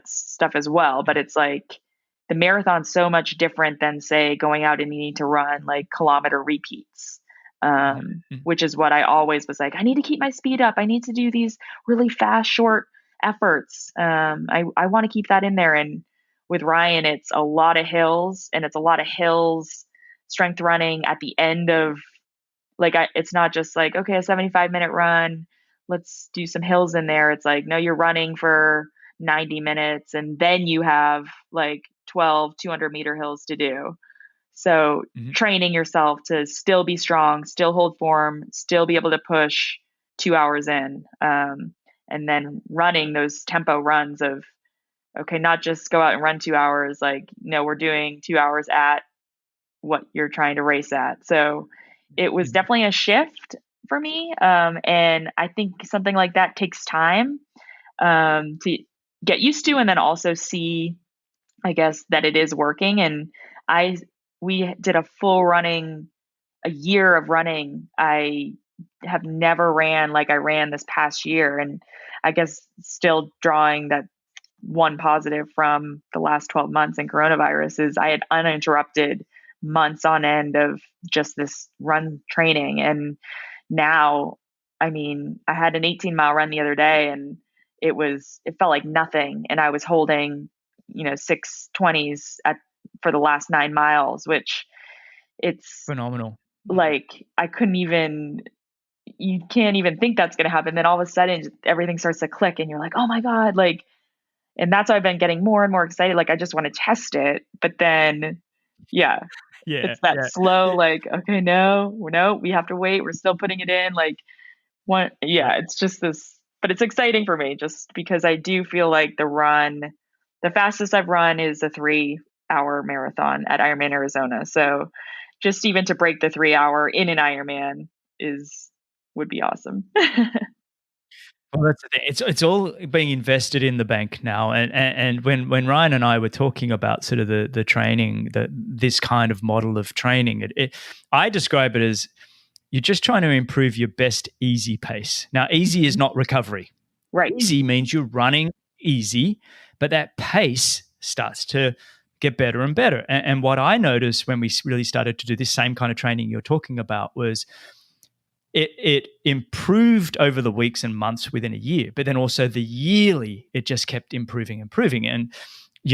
stuff as well, but it's like the marathon's so much different than, say, going out and needing to run like kilometer repeats, Mhm. which is what I always was like, I need to keep my speed up. I need to do these really fast, short efforts. I want to keep that in there. And with Ryan, it's a lot of hills, and it's a lot of hills strength running at the end of, like, it's not just like, okay, a 75-minute run, let's do some hills in there. It's like, no, you're running for 90 minutes and then you have like 12 200-meter hills to do. So Mhm. training yourself to still be strong, still hold form, still be able to push 2 hours in, and then running those tempo runs of, okay, not just go out and run 2 hours, like, no, we're doing 2 hours at what you're trying to race at. So it was Mhm. definitely a shift for me. And I think something like that takes time, to get used to, and then also see, I guess, that it is working. And I, we did a year of running. I have never ran like I ran this past year. And I guess still drawing that one positive from the last 12 months in coronavirus is I had uninterrupted months on end of just this run training. And now, I mean, I had an 18-mile run the other day, and it felt like nothing. And I was holding, 6:20s for the last 9 miles, which it's Phenomenal. like, you can't even think that's going to happen. Then all of a sudden everything starts to click and you're like, oh my God, like, and that's why I've been getting more and more excited. Like, I just want to test it. But then, yeah, Yeah, it's that yeah. slow, like, okay, no, we have to wait. We're still putting it in. Like, Yeah. yeah, it's just this, but it's exciting for me just because I do feel like the fastest I've run is a 3-hour marathon at Ironman Arizona. So just even to break the 3 hour in an Ironman would be awesome. Well, that's the thing. It's all being invested in the bank now. And when Ryan and I were talking about sort of the training, this kind of model of training, I describe it as you're just trying to improve your best easy pace. Now, easy is not recovery. Right. Easy means you're running easy, but that pace starts to get better and better. And what I noticed when we really started to do this same kind of training you're talking about was it improved over the weeks and months within a year, but then also the yearly, it just kept improving. And,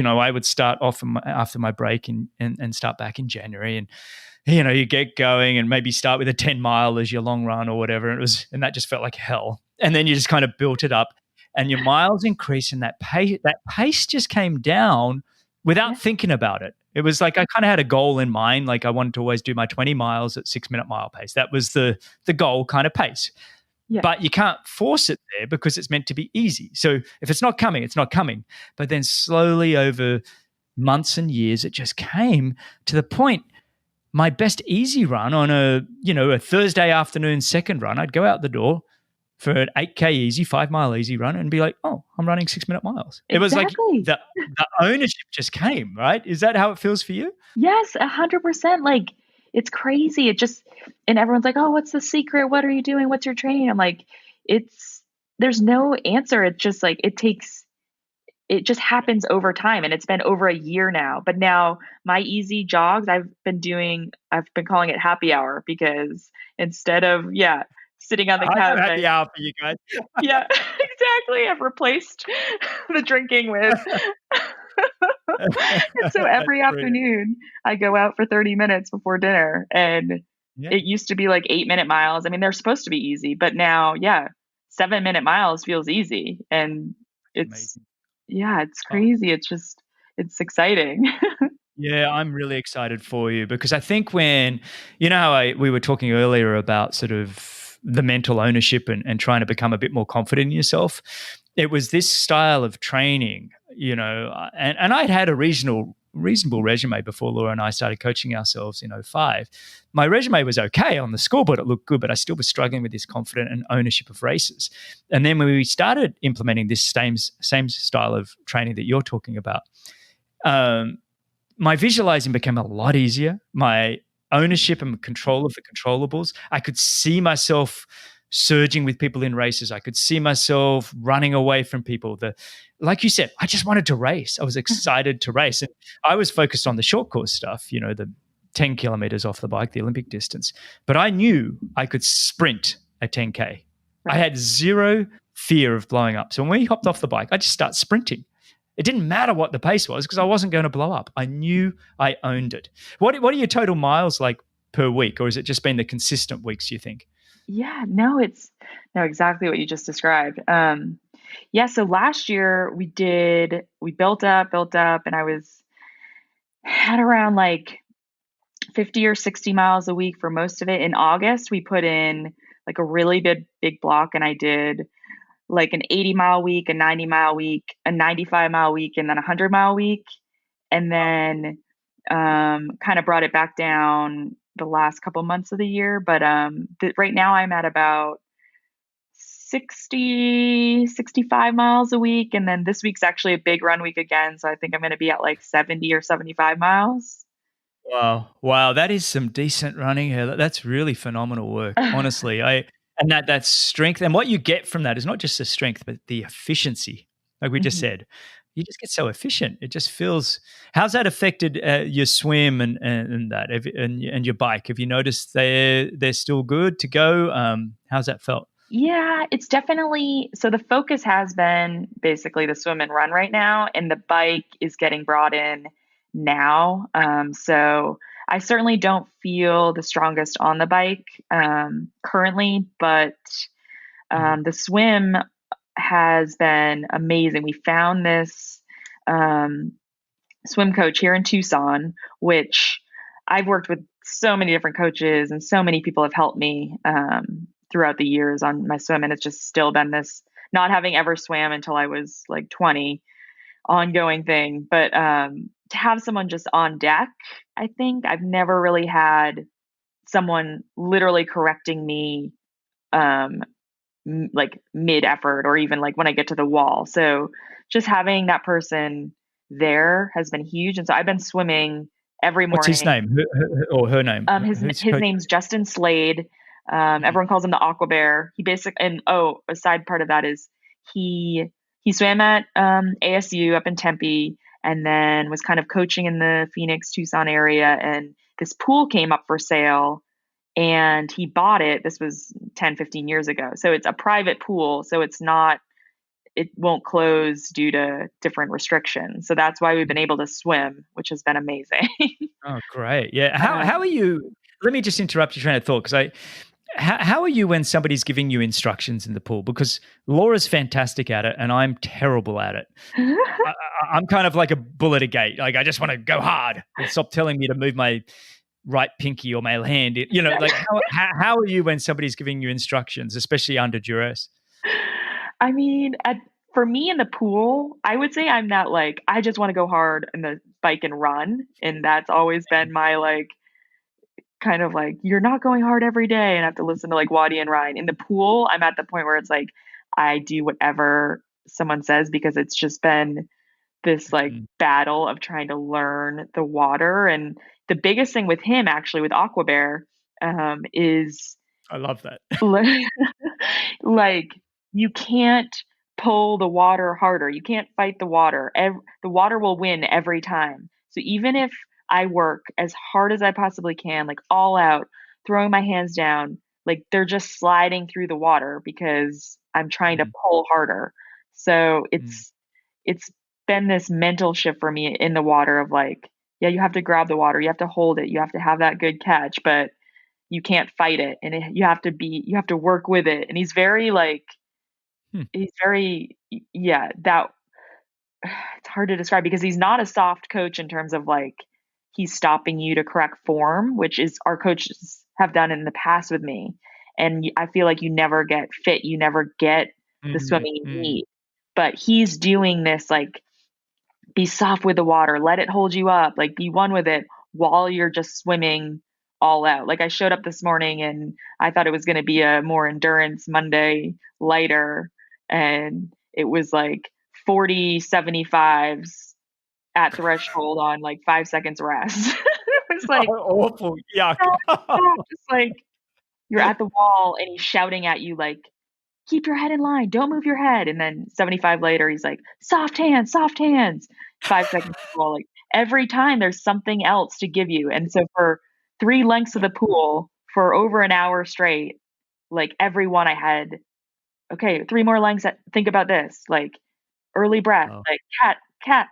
I would start off after my break and start back in January, and, you get going and maybe start with a 10 mile as your long run or whatever. And that just felt like hell. And then you just kind of built it up and your miles increased and that pace just came down without thinking about it. It was like I kind of had a goal in mind. Like I wanted to always do my 20 miles at 6-minute mile pace. That was the goal kind of pace. Yeah. But you can't force it there because it's meant to be easy. So if it's not coming, it's not coming. But then slowly over months and years, it just came to the point. My best easy run on a Thursday afternoon second run, I'd go out the door for an 8K easy, 5-mile easy run and be like, oh, I'm running 6-minute miles. Exactly. It was like the ownership just came, right? Is that how it feels for you? Yes, 100%. Like it's crazy. And everyone's like, oh, what's the secret? What are you doing? What's your training? I'm like, there's no answer. It's just like, it just happens over time. And it's been over a year now, but now my easy jogs, I've been calling it happy hour because instead of, sitting on the couch. Happy hour for you guys. Yeah, exactly. I've replaced the drinking with. And so every afternoon I go out for 30 minutes before dinner and it used to be like 8-minute miles. I mean, they're supposed to be easy, but now, 7-minute miles feels easy. And it's crazy. It's exciting. Yeah, I'm really excited for you because I think when, how we were talking earlier about sort of the mental ownership and trying to become a bit more confident in yourself, it was this style of training, and I'd had a reasonable resume before Laura and I started coaching ourselves in 2005. My resume was okay on the scoreboard. It looked good, but I still was struggling with this confidence and ownership of races. And then when we started implementing this same style of training that you're talking about, my visualizing became a lot easier. My ownership and control of the controllables. I could see myself surging with people in races. I could see myself running away from people. Like you said, I just wanted to race. I was excited to race. And I was focused on the short course stuff, the 10 kilometers off the bike, the Olympic distance. But I knew I could sprint a 10K. Right. I had zero fear of blowing up. So when we hopped off the bike, I just started sprinting. It didn't matter what the pace was because I wasn't going to blow up. I knew I owned it. What are your total miles like per week? Or has it just been the consistent weeks, you think? Yeah, no, it's exactly what you just described. So last year we built up and I was at around like 50 or 60 miles a week for most of it. In August, we put in like a really big block and I did like an 80-mile week, a 90-mile week, a 95-mile week, and then a 100-mile week. And then kind of brought it back down the last couple months of the year. But right now I'm at about 60, 65 miles a week. And then this week's actually a big run week again. So I think I'm going to be at like 70 or 75 miles. Wow. That is some decent running here. That's really phenomenal work, honestly. And that's strength. And what you get from that is not just the strength, but the efficiency. Like we just said, you just get so efficient. It just feels. How's that affected your swim and that and your bike? Have you noticed they're still good to go? How's that felt? Yeah, it's definitely. So the focus has been basically the swim and run right now, and the bike is getting brought in now. So I certainly don't feel the strongest on the bike currently, but the swim has been amazing. We found this swim coach here in Tucson, which I've worked with so many different coaches and so many people have helped me throughout the years on my swim. And it's just still been this, not having ever swam until I was like 20, ongoing thing. But to have someone just on deck, I think I've never really had someone literally correcting me, like mid effort or even like when I get to the wall. So just having that person there has been huge. And so I've been swimming every What's his morning. name? Or her name? Who's His coach? name's Justin Slade. Mm. Everyone calls him the Aqua Bear. He basically, and oh, a side part of that is he he swam at ASU up in Tempe, and then was kind of coaching in the Phoenix, Tucson area. And this pool came up for sale, and he bought it. This was 10, 15 years ago. So it's a private pool. So it won't close due to different restrictions. So that's why we've been able to swim, which has been amazing. Oh, great. Yeah. How are um, you? Let me just interrupt your train of thought, because how are you when somebody's giving you instructions in the pool? Because Laura's fantastic at it and I'm terrible at it. I'm kind of like a bull at a gate. Like, I just want to go hard and stop telling me to move my right pinky or my hand. Like how are you when somebody's giving you instructions, especially under duress? I mean, for me in the pool, I would say I'm that like, I just want to go hard in the bike and run. And that's always been my like, kind of like, you're not going hard every day and I have to listen to like Waddy and Ryan. In the pool, I'm at the point where it's like, I do whatever someone says because it's just been this like Mm, battle of trying to learn the water. And the biggest thing with him actually with Aqua Bear is I love that. like, like you can't pull the water harder. You can't fight the water. The water will win every time. So even if I work as hard as I possibly can, like all out, throwing my hands down, like they're just sliding through the water because I'm trying to Mm, pull harder. So mm, it's been this mental shift for me in the water of like, yeah, you have to grab the water, you have to hold it, you have to have that good catch, but you can't fight it, and you have to work with it. And he's very like hmm. he's very yeah, that it's hard to describe because he's not a soft coach in terms of like he's stopping you to correct form, which is our coaches have done in the past with me. And I feel like you never get fit, you never get the Mm, swimming you mm. need. But he's doing this like be soft with the water, let it hold you up, like be one with it while you're just swimming all out. Like I showed up this morning and I thought it was going to be a more endurance Monday, lighter, and it was like 40 75s at threshold on like 5 seconds rest. It was like, Awful. Yuck. stop, stop. Just like you're at the wall and he's shouting at you like, keep your head in line, don't move your head. And then 75 later, he's like, soft hands, soft hands. 5 seconds to the wall. Like every time there's something else to give you. And so for 3 lengths of the pool for over an hour straight, like every one I had, okay, 3 more lengths. Think about this, like early breath, Oh. like cat,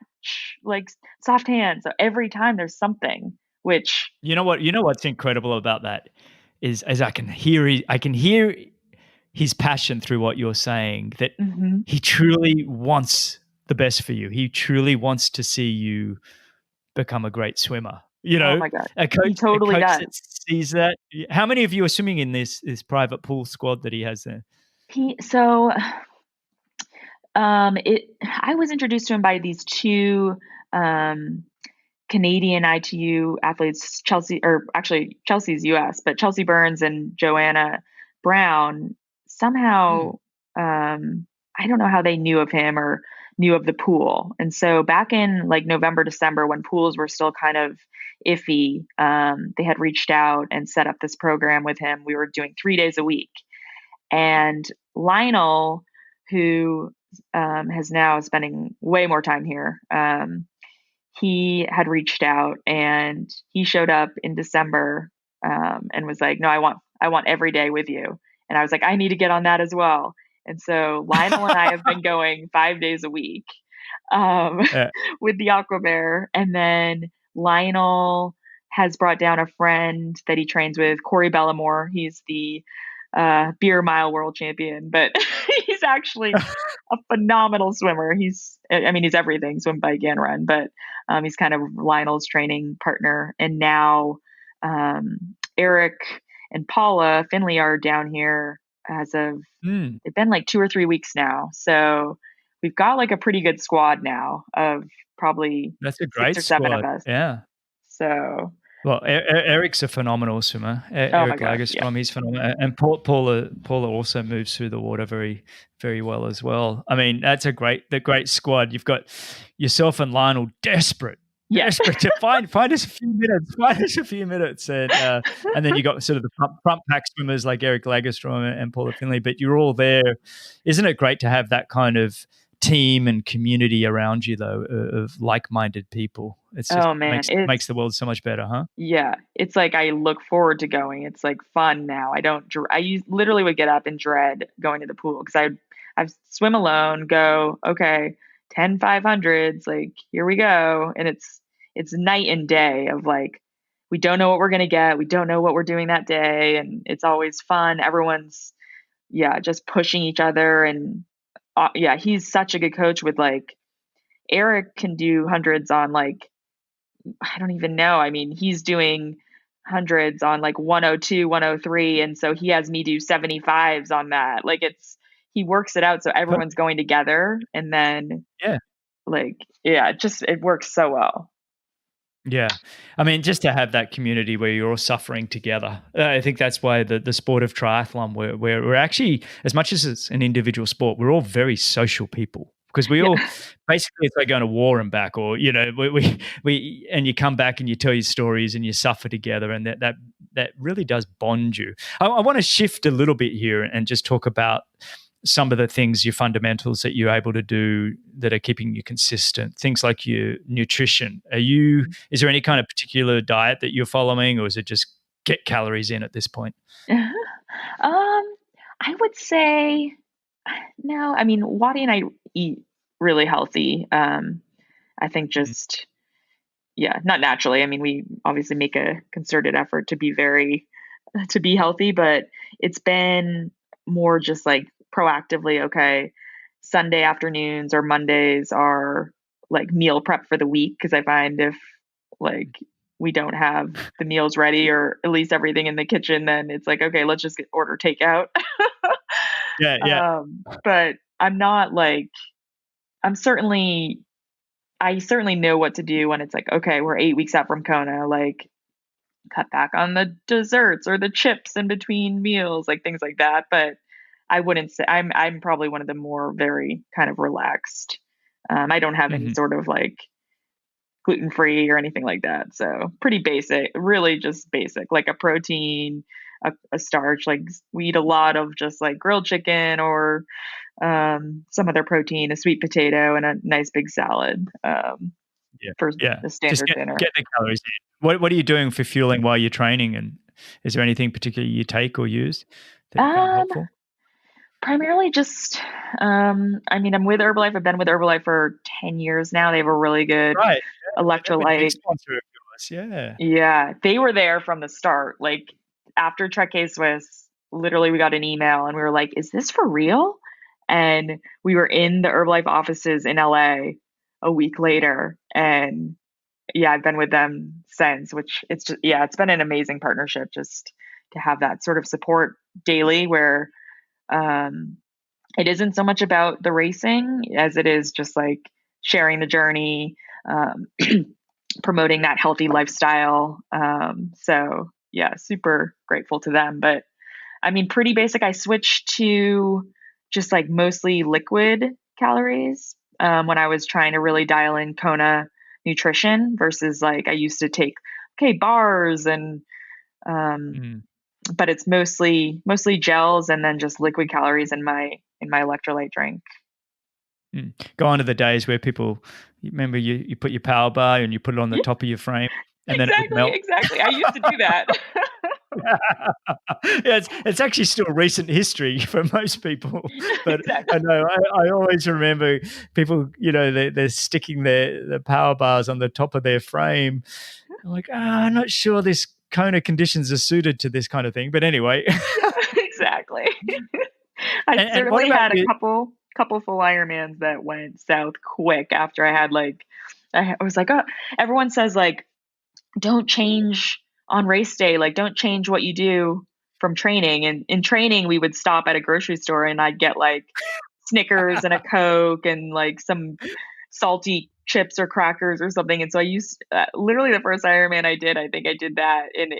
like soft hands. So every time there's something, which What's incredible about that is I can hear his passion through what you're saying, that mhm. he truly wants the best for you. He truly wants to see you become a great swimmer. Oh my god, A he coach totally does. that sees that. How many of you are swimming in this private pool squad that he has there? He so it I was introduced to him by these two um, Canadian ITU athletes, Chelsea, or actually Chelsea's US, but Chelsea Burns and Joanna Brown. Mm, Somehow, I don't know how they knew of him or knew of the pool. And so back in like November, December, when pools were still kind of iffy, they had reached out and set up this program with him. We were doing 3 days a week. And Lionel, who has now spending way more time here, he had reached out and he showed up in December and was like, "No, I want every day with you." And I was like, "I need to get on that as well." And so Lionel and I have been going 5 days a week um, yeah. with the Aqua Bear, and then Lionel has brought down a friend that he trains with, Corey Bellamore. He's the beer mile world champion, but he's actually a phenomenal swimmer. I mean, he's everything, swim, bike, and run, but he's kind of Lionel's training partner. And now Eric and Paula Finley are down here as of, Mm, they've been like 2 or 3 weeks now. So we've got like a pretty good squad now of probably that's a six great or seven of squad. us. Yeah. So Well, Eric's a phenomenal swimmer. Oh my Eric gosh, yeah. Lagerstrom, he's phenomenal, and Paula also moves through the water very, very well as well. I mean, that's the great squad. You've got yourself and Lionel desperate Yeah. to find us a few minutes, and then you got sort of the front pack swimmers like Eric Lagerstrom and Paula Finley. But you're all there. Isn't it great to have that kind of team and community around you, though, of like-minded people? It's just Oh man, makes the world so much better, huh? yeah, it's like I look forward to going. It's like fun now. Literally would get up and dread going to the pool because I've swim alone, go, okay, 10 500s, like here we go. And it's night and day of like, we don't know what we're going to get. We don't know what we're doing that day. And it's always fun. Everyone's, yeah, just pushing each other. And yeah, he's such a good coach with like, Eric can do hundreds on like, I don't even know. I mean, he's doing hundreds on like 102, 103. And so he has me do 75s on that. Like he works it out so everyone's going together. And then, Yeah. like, yeah, it works so well. Yeah. I mean, just to have that community where you're all suffering together. I think that's why the sport of triathlon, where we're actually, as much as it's an individual sport, we're all very social people. Because we all basically, it's like going to war and back, or we and you come back and you tell your stories and you suffer together, and that really does bond you. I want to shift a little bit here and just talk about some of the things, your fundamentals that you're able to do that are keeping you consistent. Things like your nutrition. Is there any kind of particular diet that you're following, or is it just get calories in at this point? I would say no. I mean, Waddy and I eat really healthy. I think just, yeah, not naturally. I mean, we obviously make a concerted effort to be healthy, but it's been more just like proactively, okay, Sunday afternoons or Mondays are like meal prep for the week. Cause I find if like we don't have the meals ready or at least everything in the kitchen, then it's like, okay, let's just order takeout. Yeah. But I'm not like, I certainly know what to do when it's like, okay, we're 8 weeks out from Kona, like cut back on the desserts or the chips in between meals, like things like that. But I wouldn't say I'm probably one of the more very kind of relaxed. I don't have any sort of like gluten-free or anything like that. So pretty basic, really just basic, like a protein, a starch, like we eat a lot of just like grilled chicken or some other protein, a sweet potato, and a nice big salad for the standard dinner. Get the calories in. What are you doing for fueling while you're training? And is there anything particular you take or use that you find helpful? Primarily just, I mean, I'm with Herbalife. I've been with Herbalife for 10 years now. They have a really good electrolyte. Big sponsor of yours. Yeah. Yeah. They were there from the start. Like after Trek K-Swiss, literally we got an email and we were like, is this for real? And we were in the Herbalife offices in LA a week later. And yeah, I've been with them since, which it's just, yeah, it's been an amazing partnership just to have that sort of support daily where it isn't so much about the racing as it is just like sharing the journey, promoting that healthy lifestyle. So yeah, super grateful to them. But I mean, pretty basic. I switched to just like mostly liquid calories when I was trying to really dial in Kona nutrition versus like I used to take bars and but it's mostly gels and then just liquid calories in my electrolyte drink. Go on to the days where people, remember you put your power bar and you put it on the top of your frame and then it would melt. Exactly. I used to do that. Yeah, it's actually still recent history for most people, but exactly. I know I always remember people, they're sticking the power bars on the top of their frame. I'm like, I'm not sure this Kona conditions are suited to this kind of thing, but anyway. Exactly. I certainly had a couple full Ironmans that went south quick after I had I was like, oh, everyone says like, don't change on race day, like don't change what you do from training. And in training, we would stop at a grocery store and I'd get like Snickers and a Coke and like some salty chips or crackers or something. And so I used literally the first Ironman I did, I think I did that. And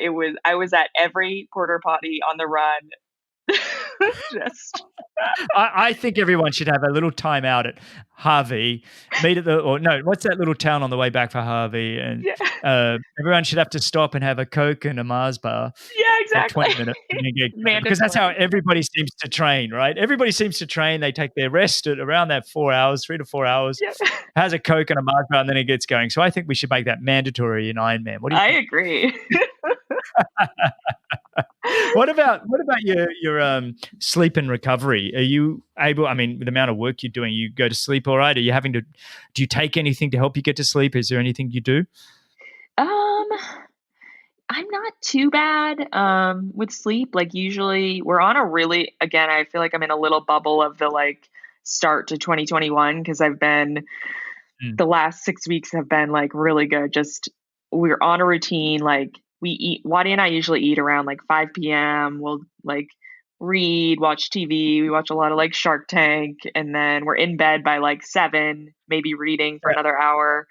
I was at every porta potty on the run. Just I think everyone should have a little time out at Harvey, meet at what's that little town on the way back for Harvey? And yeah, everyone should have to stop and have a Coke and a Mars bar yeah, for exactly. 20 minutes. Because that's how everybody seems to train, right? Everybody seems to train. They take their rest at around that 4 hours, 3 to 4 hours, Yeah. has a Coke and a Mars bar, and then it gets going. So I think we should make that mandatory in Ironman. What do you think? I agree. What about your sleep and recovery? Are you able? I mean, with the amount of work you're doing, you go to sleep all right? Are you having to? Do you take anything to help you get to sleep? Is there anything you do? I'm not too bad with sleep. Like usually we're on a really, again, I feel like I'm in a little bubble of the like start to 2021 because I've been the last 6 weeks have been like really good. Just we're on a routine. Like we eat, Waddy and I usually eat around like 5 p.m. We'll like read, watch TV. We watch a lot of like Shark Tank, and then we're in bed by like 7, maybe reading for another hour.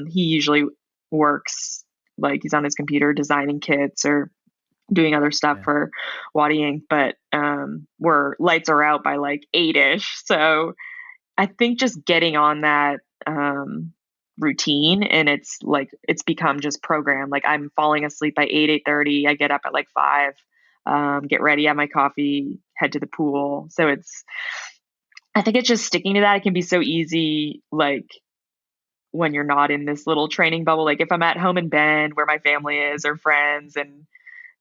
He usually works, like he's on his computer designing kits or doing other stuff for Waddy Inc. But we're lights are out by like 8ish. So I think just getting on that routine, and it's like it's become just programmed. Like I'm falling asleep by 8:30. I get up at like 5, get ready, have my coffee, head to the pool. So I think it's just sticking to that. It can be so easy, like when you're not in this little training bubble. Like if I'm at home in Bend where my family is or friends, and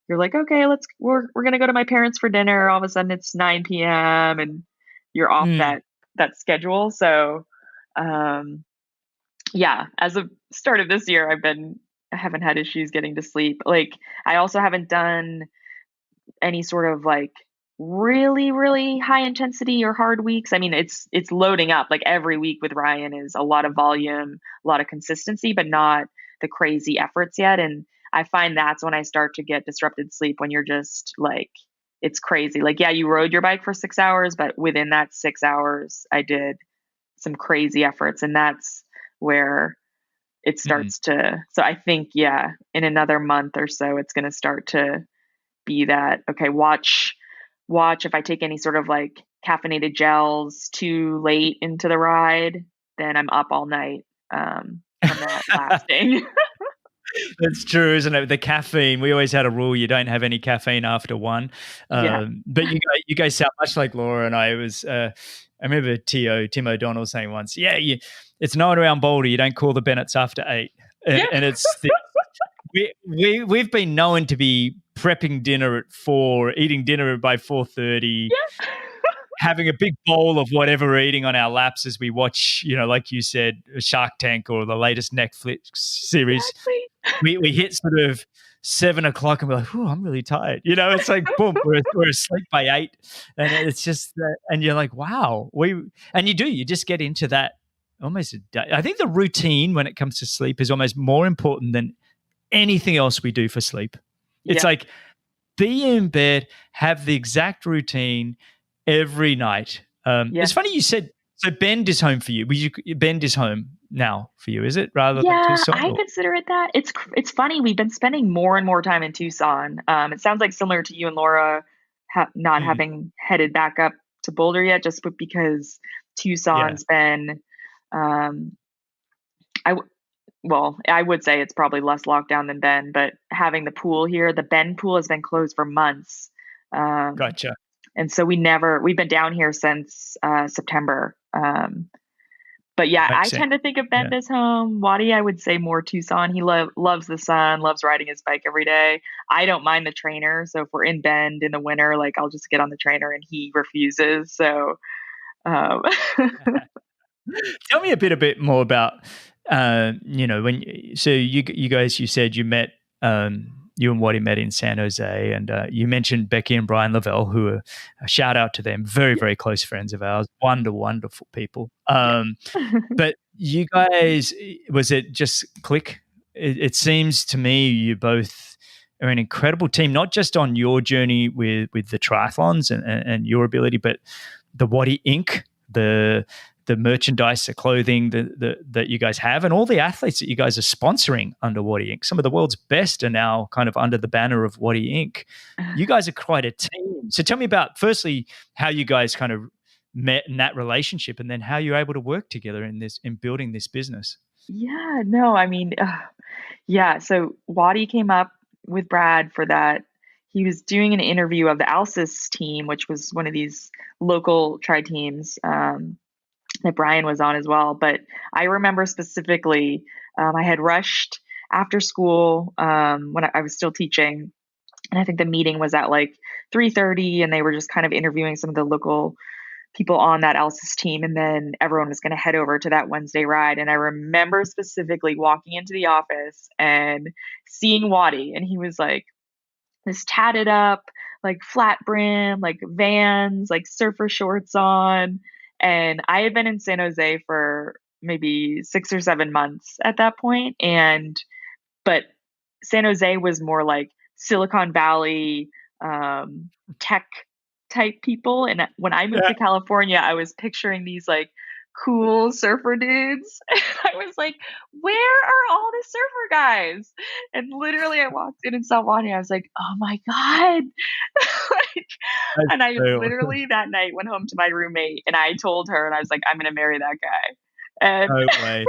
you're like, okay, we're gonna go to my parents for dinner. All of a sudden it's 9 p.m. and you're off that schedule. So yeah, as of start of this year, I haven't had issues getting to sleep. Like I also haven't done any sort of like really, really high intensity or hard weeks. I mean, it's loading up. Like every week with Ryan is a lot of volume, a lot of consistency, but not the crazy efforts yet. And I find that's when I start to get disrupted sleep, when you're just like, it's crazy. Like, yeah, you rode your bike for 6 hours, but within that 6 hours, I did some crazy efforts. And that's where it starts to, so I think, yeah, in another month or so, it's going to start to be that, okay, watch if I take any sort of like caffeinated gels too late into the ride, then I'm up all night from that lasting. That's true, isn't it? The caffeine, we always had a rule, you don't have any caffeine after 1. But you guys sound much like Laura and I. It was, I remember Tim O'Donnell saying once, it's known around Boulder, you don't call the Bennetts after 8. And it's we've been known to be prepping dinner at 4, eating dinner by 4:30, having a big bowl of whatever we're eating on our laps as we watch, like you said, Shark Tank or the latest Netflix series. Exactly. We hit sort of 7 o'clock and we're like, I'm really tired. It's like, boom, we're asleep by 8. And it's just, and you're like, wow. You just get into that almost a day. I think the routine when it comes to sleep is almost more important than anything else we do for sleep. It's like be in bed, have the exact routine every night. It's funny you said, so Bend is home for you. Bend is home now for you, is it? Rather than Tucson? I consider it that. It's funny. We've been spending more and more time in Tucson. It sounds like similar to you and Laura not having headed back up to Boulder yet, just because Tucson's been, I would say it's probably less lockdown than Bend, but having the pool here, the Bend pool has been closed for months. Gotcha. And so we've been down here since September. But yeah, I tend to think of Bend as home. Waddy, I would say more Tucson. He loves the sun, loves riding his bike every day. I don't mind the trainer. So if we're in Bend in the winter, like I'll just get on the trainer and he refuses. So tell me a bit more about, you guys, you said you met, you and Waddy met in San Jose, and you mentioned Becky and Brian Lavelle, who are, a shout out to them, very, very close friends of ours, wonderful people. But you guys, was it just click? It seems to me you both are an incredible team, not just on your journey with the triathlons and your ability, but the Waddy Inc., the merchandise, the clothing that you guys have, and all the athletes that you guys are sponsoring under Waddy Inc. Some of the world's best are now kind of under the banner of Waddy Inc. You guys are quite a team. So tell me about, firstly, how you guys kind of met in that relationship, and then how you're able to work together in building this business. Yeah, no, I mean, yeah. So Waddy came up with Brad for that. He was doing an interview of the Alsis team, which was one of these local tri teams that Brian was on as well. But I remember specifically, I had rushed after school when I was still teaching, and I think the meeting was at like 3:30, and they were just kind of interviewing some of the local people on that Alsis team, and then everyone was going to head over to that Wednesday ride. And I remember specifically walking into the office and seeing Waddy, and he was like this tatted up, like flat brim, like Vans, like surfer shorts on. And I had been in San Jose for maybe 6 or 7 months at that point, but San Jose was more like Silicon Valley, tech type people. And when I moved to California, I was picturing these like cool surfer dudes. And I was like, where are all the surfer guys? And literally I walked in and saw Wanya. I was like, oh my God. And I literally that night went home to my roommate and I told her, and I was like, I'm going to marry that guy. And No way.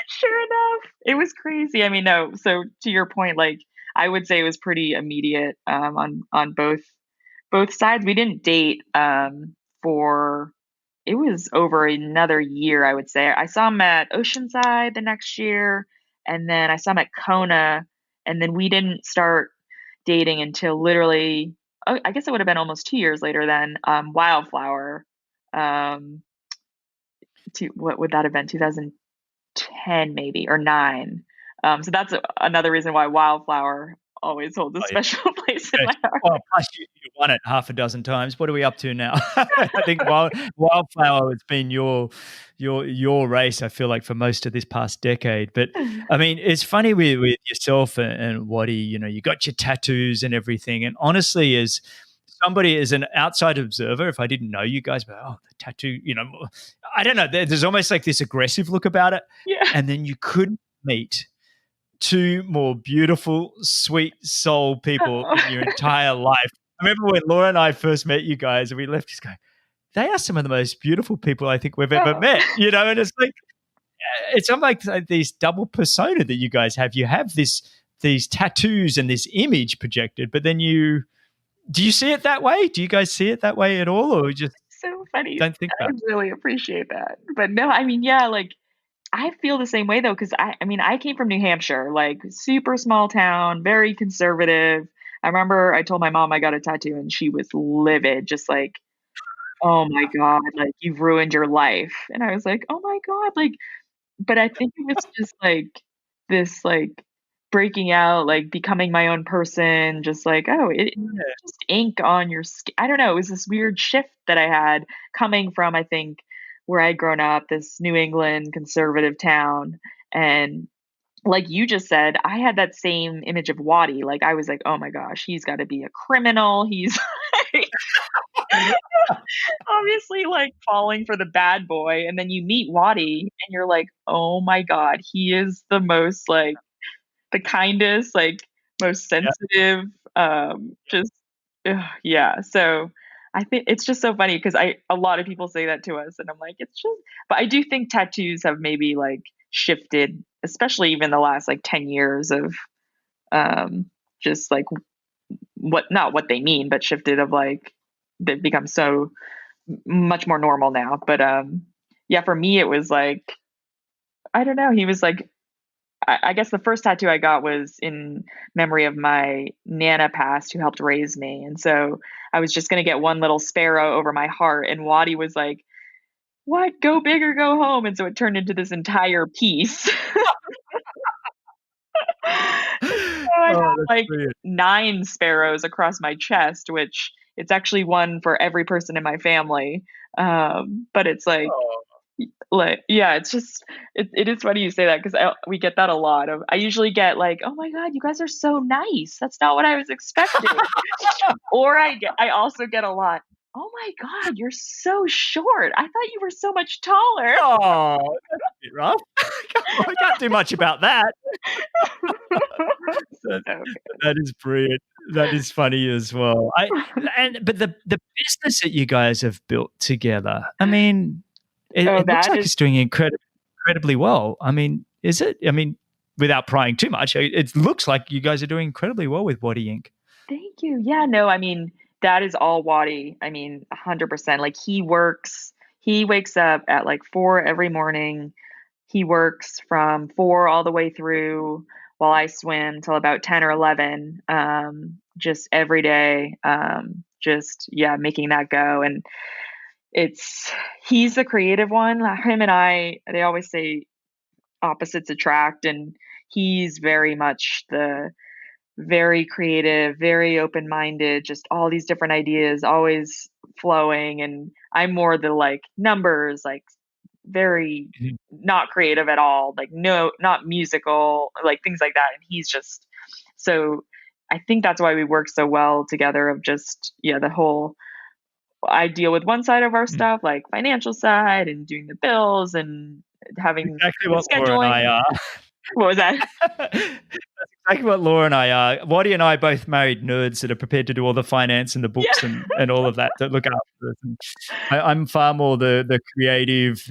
sure enough, it was crazy. I mean, no. So to your point, like I would say it was pretty immediate on both sides. We didn't date for it was over another year, I would say. I saw him at Oceanside the next year, and then I saw him at Kona, and then we didn't start dating until literally, I guess it would have been almost 2 years later then, Wildflower. What would that have been? 2010 maybe, or 9. So that's another reason why Wildflower always holds a special place in my heart. Well, plus you won it half a dozen times. What are we up to now? I think Wildflower has been your race, I feel like, for most of this past decade. But I mean, it's funny with yourself and Waddy, you got your tattoos and everything. And honestly, as somebody, as an outside observer, if I didn't know you guys, but the tattoo, I don't know, there's almost like this aggressive look about it. Yeah. And then you couldn't meet two more beautiful, sweet soul people in your entire life. I remember when Laura and I first met you guys, and we left just going, they are some of the most beautiful people I think we've ever met, and it's like, it's almost like this double persona that you guys have. You have these tattoos and this image projected, but then do you see it that way? Do you guys see it that way at all, or just so funny? Don't think about it? I really appreciate that. But no, I mean, yeah, like I feel the same way though, because I came from New Hampshire, like super small town, very conservative. I remember I told my mom I got a tattoo and she was livid, just like, oh my God, like you've ruined your life. And I was like, oh my God, like, but I think it was just like this, like breaking out, like becoming my own person, just like, it's just ink on your skin. I don't know. It was this weird shift that I had coming from, I think, where I'd grown up, this New England conservative town. And like you just said, I had that same image of Waddy. Like I was like, oh my gosh, he's got to be a criminal. He's like, obviously like falling for the bad boy. And then you meet Waddy and you're like, oh my God, he is the most like the kindest, like most sensitive, just yeah. So I think it's just so funny because a lot of people say that to us, and I'm like, it's just. But I do think tattoos have maybe like shifted, especially even the last like 10 years of, just like not what they mean, but shifted of like they've become so much more normal now. But yeah, for me it was like, I don't know. He was like, I guess the first tattoo I got was in memory of my Nana passed, who helped raise me. And so I was just going to get one little sparrow over my heart. And Waddy was like, what? Go big or go home. And so it turned into this entire piece. So I have like brilliant. 9 sparrows across my chest, which it's actually one for every person in my family. But it's like, yeah, it's just it is funny you say that, because we get that a lot. I usually get like, oh my God, you guys are so nice, that's not what I was expecting. Or I also get a lot, Oh my God, you're so short. I thought you were so much taller. Oh, that's a bit rough. Come on, I can't do much about that. That So that is brilliant. That is funny as well. But the business that you guys have built together, I mean, oh, it looks that like is it's doing incredibly well. I mean, is it? I mean, without prying too much, it looks like you guys are doing incredibly well with Waddy Inc. Thank you. Yeah, no, I mean, that is all Wadi. I mean, 100%. Like he wakes up at like 4 every morning. He works from 4 all the way through while I swim till about 10 or 11, just every day, just, yeah, making that go. And it's, he's the creative one. Him and I, they always say opposites attract, and he's very much the very creative, very open-minded, just all these different ideas always flowing, and I'm more the, like, numbers, like, very Mhm. not creative at all, like, no, not musical, like, things like that, and he's just so I think that's why we work so well together of just, yeah, the whole I deal with one side of our Mm. stuff, like financial side and doing the bills and having Exactly the what Laura and I scheduling. are. What was that? That's exactly what Laura and I are. Waddy and I are both married nerds that are prepared to do all the finance and the Yeah. books and all of that to look after us. And I'm far more the creative,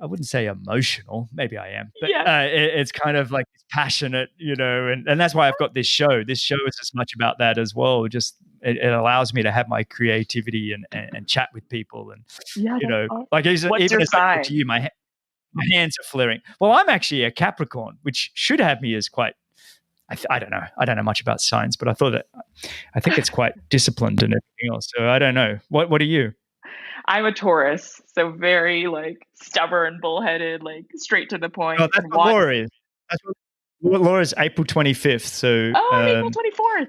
I wouldn't say emotional, maybe I am, but Yeah. it's kind of like passionate, and that's why I've got this show. This show is as much about that as well. Just it allows me to have my creativity and chat with people, and Yeah, that's awesome. like What's even your as I talk to sign? you, my hands are flaring. Well, I'm actually a Capricorn, which should have me as quite. I don't know. I don't know much about science, but I think it's quite disciplined and everything else. So I don't know. What are you? I'm a Taurus, so very like stubborn, bullheaded, like straight to the Oh, point. that's what Want Laura is. That's what Laura's April 25th. So Oh, I'm April 24th.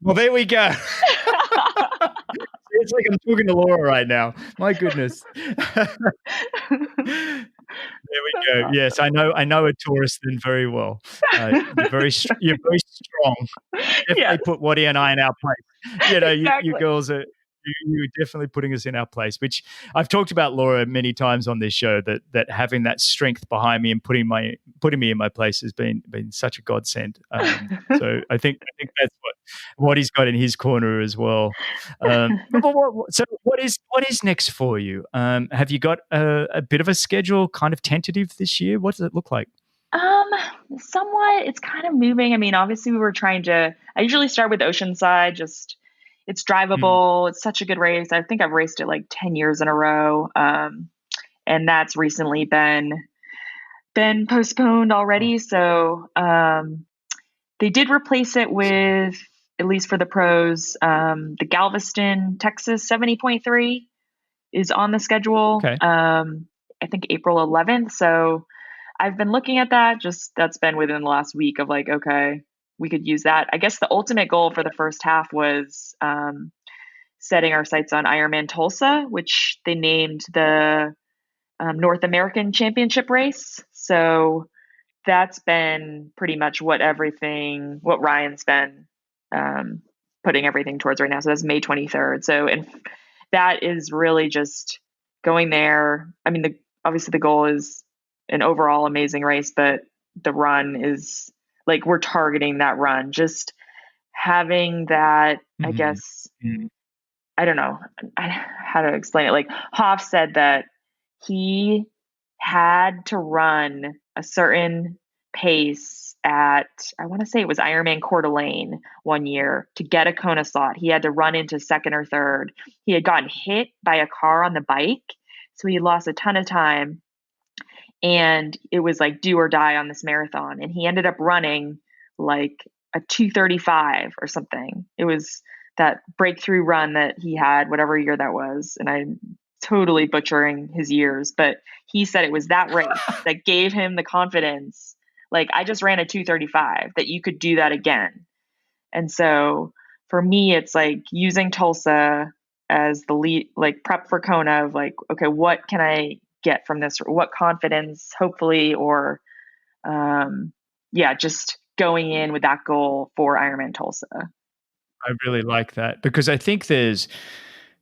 well, there we go. It's like I'm talking to Laura right now. My goodness. There we That's go. Yes, awesome. I know a Taurus then very well. You're very strong. Definitely Yes, put Waddy and I in our place. You exactly. girls are you're definitely putting us in our place, which I've talked about Laura many times on this show, that having that strength behind me and putting me in my place has been such a godsend. So I think that's what he's got in his corner as well. So what is next for you? Have you got a bit of a schedule kind of tentative this year? What does it look like? Um, Somewhat. It's kind of moving. I mean, obviously, we were trying to. I usually start with Oceanside. Just it's Mm, drivable. It's such a good race. I think I've raced it like 10 years in a row. And that's recently been postponed oh, already. So they did replace it with, at least for the pros, the Galveston, Texas 70.3 is on the schedule. okay. I think April 11th. So I've been looking at that. Just that's been within the last week of like, okay, we could use that. I guess the ultimate goal for the first half was setting our sights on Ironman Tulsa, which they named the North American Championship race. So that's been pretty much what Ryan's been um, putting everything towards right now. So that's May 23rd. So, and that is really just going there. I mean, obviously the goal is an overall amazing race, but the run is like we're targeting that run. Just having that, I Mhm. guess, Mm. I don't know how to explain it. Like Hoff said that he had to run a certain pace at, I want to say it was Ironman Coeur d'Alene one year to get a Kona slot. He had to run into second or third. He had gotten hit by a car on the bike, so he lost a ton of time. And it was like do or die on this marathon. And he ended up running like a 2:35 or something. It was that breakthrough run that he had, whatever year that was. And I'm totally butchering his years, but he said it was that race that gave him the confidence. Like, I just ran a 2:35, that you could do that again. And so for me, it's like using Tulsa as the lead, like prep for Kona of like, okay, what can I get from this? What confidence, hopefully, or um, yeah, just going in with that goal for Ironman Tulsa. I really like that, because I think there's,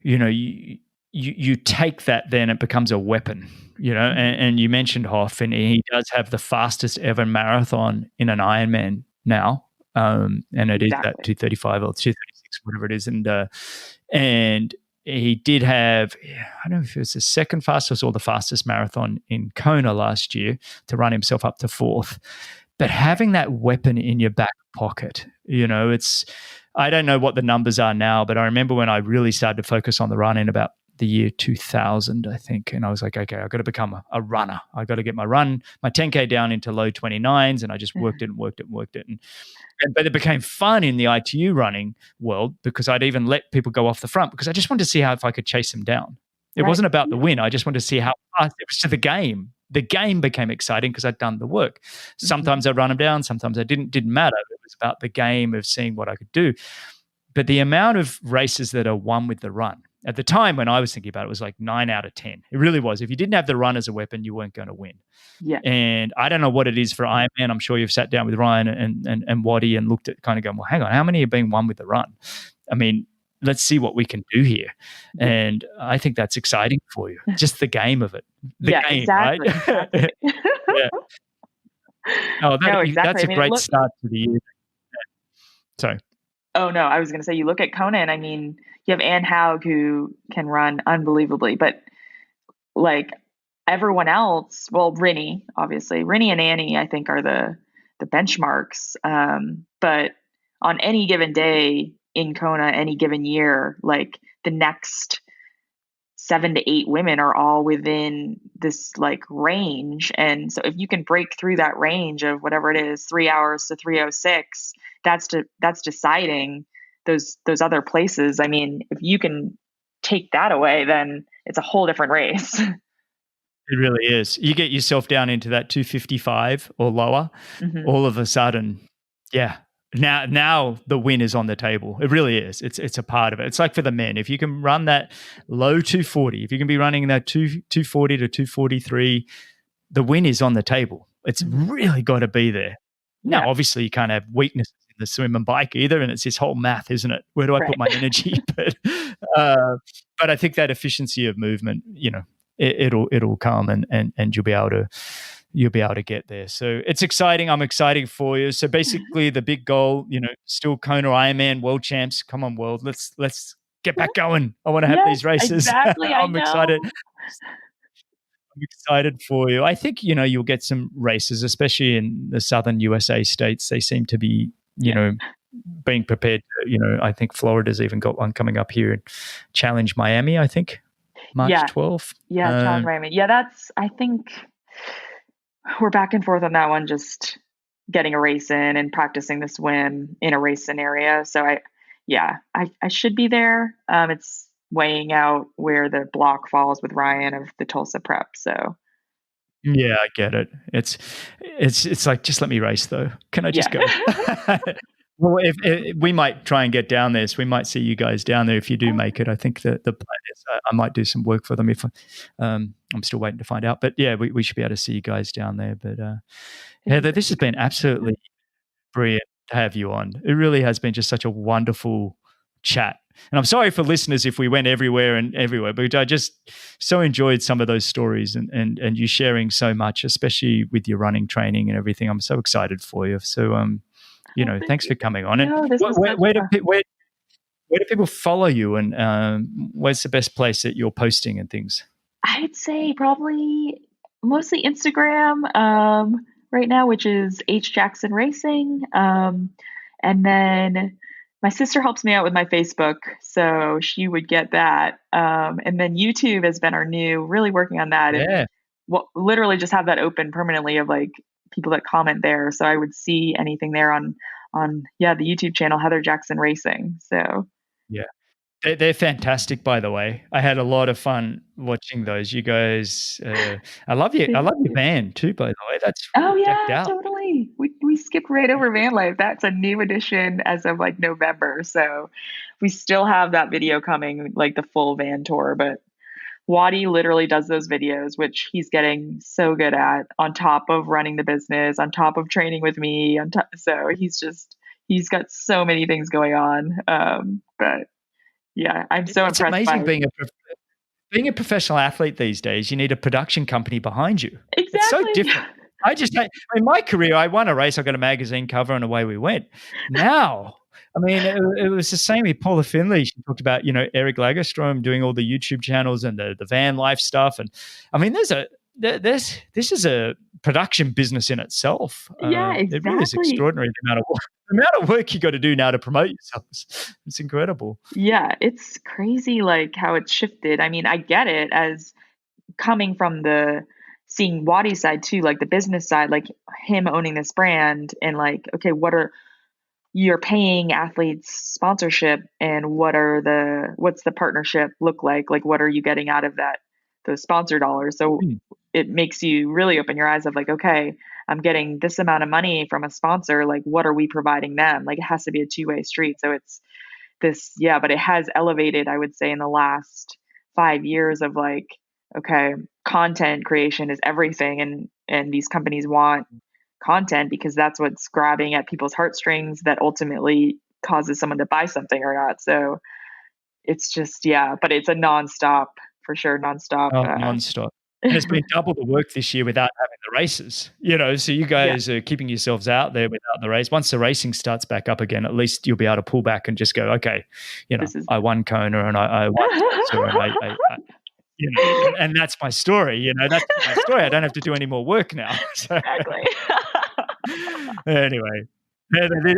you take that, then it becomes a weapon, and you mentioned Hoff, and he does have the fastest ever marathon in an Ironman now, and it is that Exactly. 2:35 or 2:36, whatever it is, and he did have, I don't know if it was the second fastest or the fastest marathon in Kona last year to run himself up to fourth. But having that weapon in your back pocket, it's, I don't know what the numbers are now, but I remember when I really started to focus on the run in about the year 2000, I think. And I was like, okay, I've got to become a runner. I've got to get my 10K down into low 29s. And I just worked it. But it became fun in the ITU running world, because I'd even let people go off the front, because I just wanted to see if I could chase them down. It wasn't about the win. I just wanted to see how fast it was to the game. The game became exciting because I'd done the work. Sometimes I'd run them down. Sometimes I didn't. Didn't matter. It was about the game of seeing what I could do. But the amount of races that are won with the run, at the time when I was thinking about it, was like 9 out of 10. It really was. If you didn't have the run as a weapon, you weren't going to win. Yeah. And I don't know what it is for Ironman. I'm sure you've sat down with Ryan and Waddy and looked at, kind of going, well, hang on, how many are being won with the run? I mean, let's see what we can do here. And I think that's exciting for you. Just the game of it. The game, exactly. right? Exactly. Yeah. Oh, No, exactly. That's a great start to the year. Sorry. Oh, no, I was going to say, you look at Conan, I mean, you have Anne Haug, who can run unbelievably, but like everyone else, well, Rinny, obviously. Rinny and Annie, I think, are the benchmarks. But on any given day in Kona, any given year, like the next 7 to 8 women are all within this like range. And so if you can break through that range of whatever it is, 3 hours to 3:06, that's deciding those other places. I mean, if you can take that away, then it's a whole different race. It really is. You get yourself down into that 2:55 or lower, all of a sudden, yeah. Now the win is on the table. It really is. It's a part of it. It's like for the men. If you can run that low 240, if you can be running that 240 to 243, the win is on the table. It's really got to be there. Yeah. Now, obviously, you can't have weaknesses in the swim and bike either, and it's this whole math, isn't it? Where do I put my energy? But I think that efficiency of movement, it'll come, and you'll be able to get there. So it's exciting. I'm excited for you. So basically, the big goal, still Kona Ironman World Champs. Come on, world. Let's get back going. I want to have these races. Exactly. I'm excited. I'm excited for you. I think, you'll get some races, especially in the southern USA states. They seem to be, being prepared. I think Florida's even got one coming up here in Challenge Miami, I think, March 12th. Yeah, Challenge Miami. Yeah, I think we're back and forth on that one, just getting a race in and practicing the swim in a race scenario. So I should be there. It's weighing out where the block falls with Ryan of the Tulsa prep. So yeah, I get it. It's like, just let me race though. Can I just go? Well, if we might try and get down there, so we might see you guys down there if you do make it. I think the plan is I might do some work for them if I'm still waiting to find out. But yeah, we should be able to see you guys down there. But Heather, this has been absolutely brilliant to have you on. It really has been just such a wonderful chat. And I'm sorry for listeners if we went everywhere, but I just so enjoyed some of those stories and you sharing so much, especially with your running training and everything. I'm so excited for you. So, thanks for coming on. And where do people follow you, and where's the best place that you're posting and things? I'd say probably mostly Instagram right now, which is H Jackson Racing. And then my sister helps me out with my Facebook, so she would get that. And then YouTube has been our new, really working on that. Yeah. And literally just have that open permanently of like people that comment there. So I would see anything there on the YouTube channel, Heather Jackson Racing. So yeah. They're fantastic, by the way. I had a lot of fun watching those. You guys, I love you. I love your van too, by the way. That's decked out. Totally. We skipped right over van life. That's a new addition as of like November. So we still have that video coming, like the full van tour. But Waddy literally does those videos, which he's getting so good at, on top of running the business, on top of training with me. So he's he's got so many things going on. But yeah, I'm so It's impressed amazing by being a professional athlete these days. You need a production company behind you. exactly. It's so different. In my career, I won a race, I got a magazine cover, and away we went. Now, I mean, it was the same with Paula Finley. She talked about, Eric Lagerstrom doing all the YouTube channels and the van life stuff. And I mean, this is a production business in itself. Yeah, It really is exactly. extraordinary the amount of work you got to do now to promote yourselves. It's incredible. Yeah, it's crazy like how it's shifted. I mean, I get it as coming from seeing Waddy's side too, like the business side, like him owning this brand and like, okay, you're paying athletes sponsorship and what's the partnership look like? Like, what are you getting out of those sponsor dollars? So it makes you really open your eyes of like, okay, I'm getting this amount of money from a sponsor. Like, what are we providing them? Like, it has to be a two-way street. So it's but it has elevated, I would say, in the last 5 years of like, okay, content creation is everything. And these companies want content because that's what's grabbing at people's heartstrings that ultimately causes someone to buy something or not. So it's just, but it's a nonstop, for sure. Nonstop. Nonstop. And it's been double the work this year without having the races, so you guys are keeping yourselves out there without the race. Once the racing starts back up again, at least you'll be able to pull back and just go, okay, I won Kona and I won Spencer and and that's my story, that's my story. I don't have to do any more work now. So, exactly. Anyway,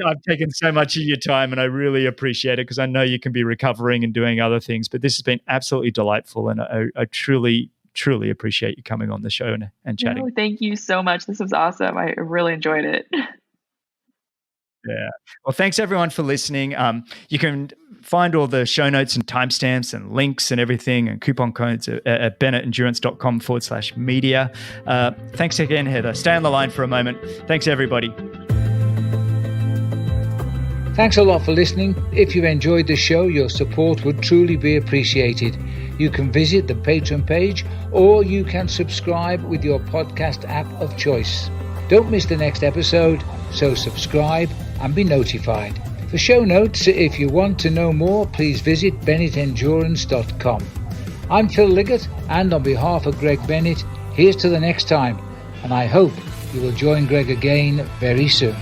I've taken so much of your time and I really appreciate it because I know you can be recovering and doing other things, but this has been absolutely delightful and I truly appreciate you coming on the show and chatting. No, thank you so much. This was awesome. I really enjoyed it. Yeah. Well, thanks everyone for listening. You can find all the show notes and timestamps and links and everything and coupon codes at bennettendurance.com/media. Thanks again, Heather. Stay on the line for a moment. Thanks, everybody. Thanks a lot for listening. If you enjoyed the show, your support would truly be appreciated. You can visit the Patreon page or you can subscribe with your podcast app of choice. Don't miss the next episode, so subscribe and be notified. For show notes, if you want to know more, please visit bennettendurance.com. I'm Phil Liggett, and on behalf of Greg Bennett, here's to the next time, and I hope you will join Greg again very soon.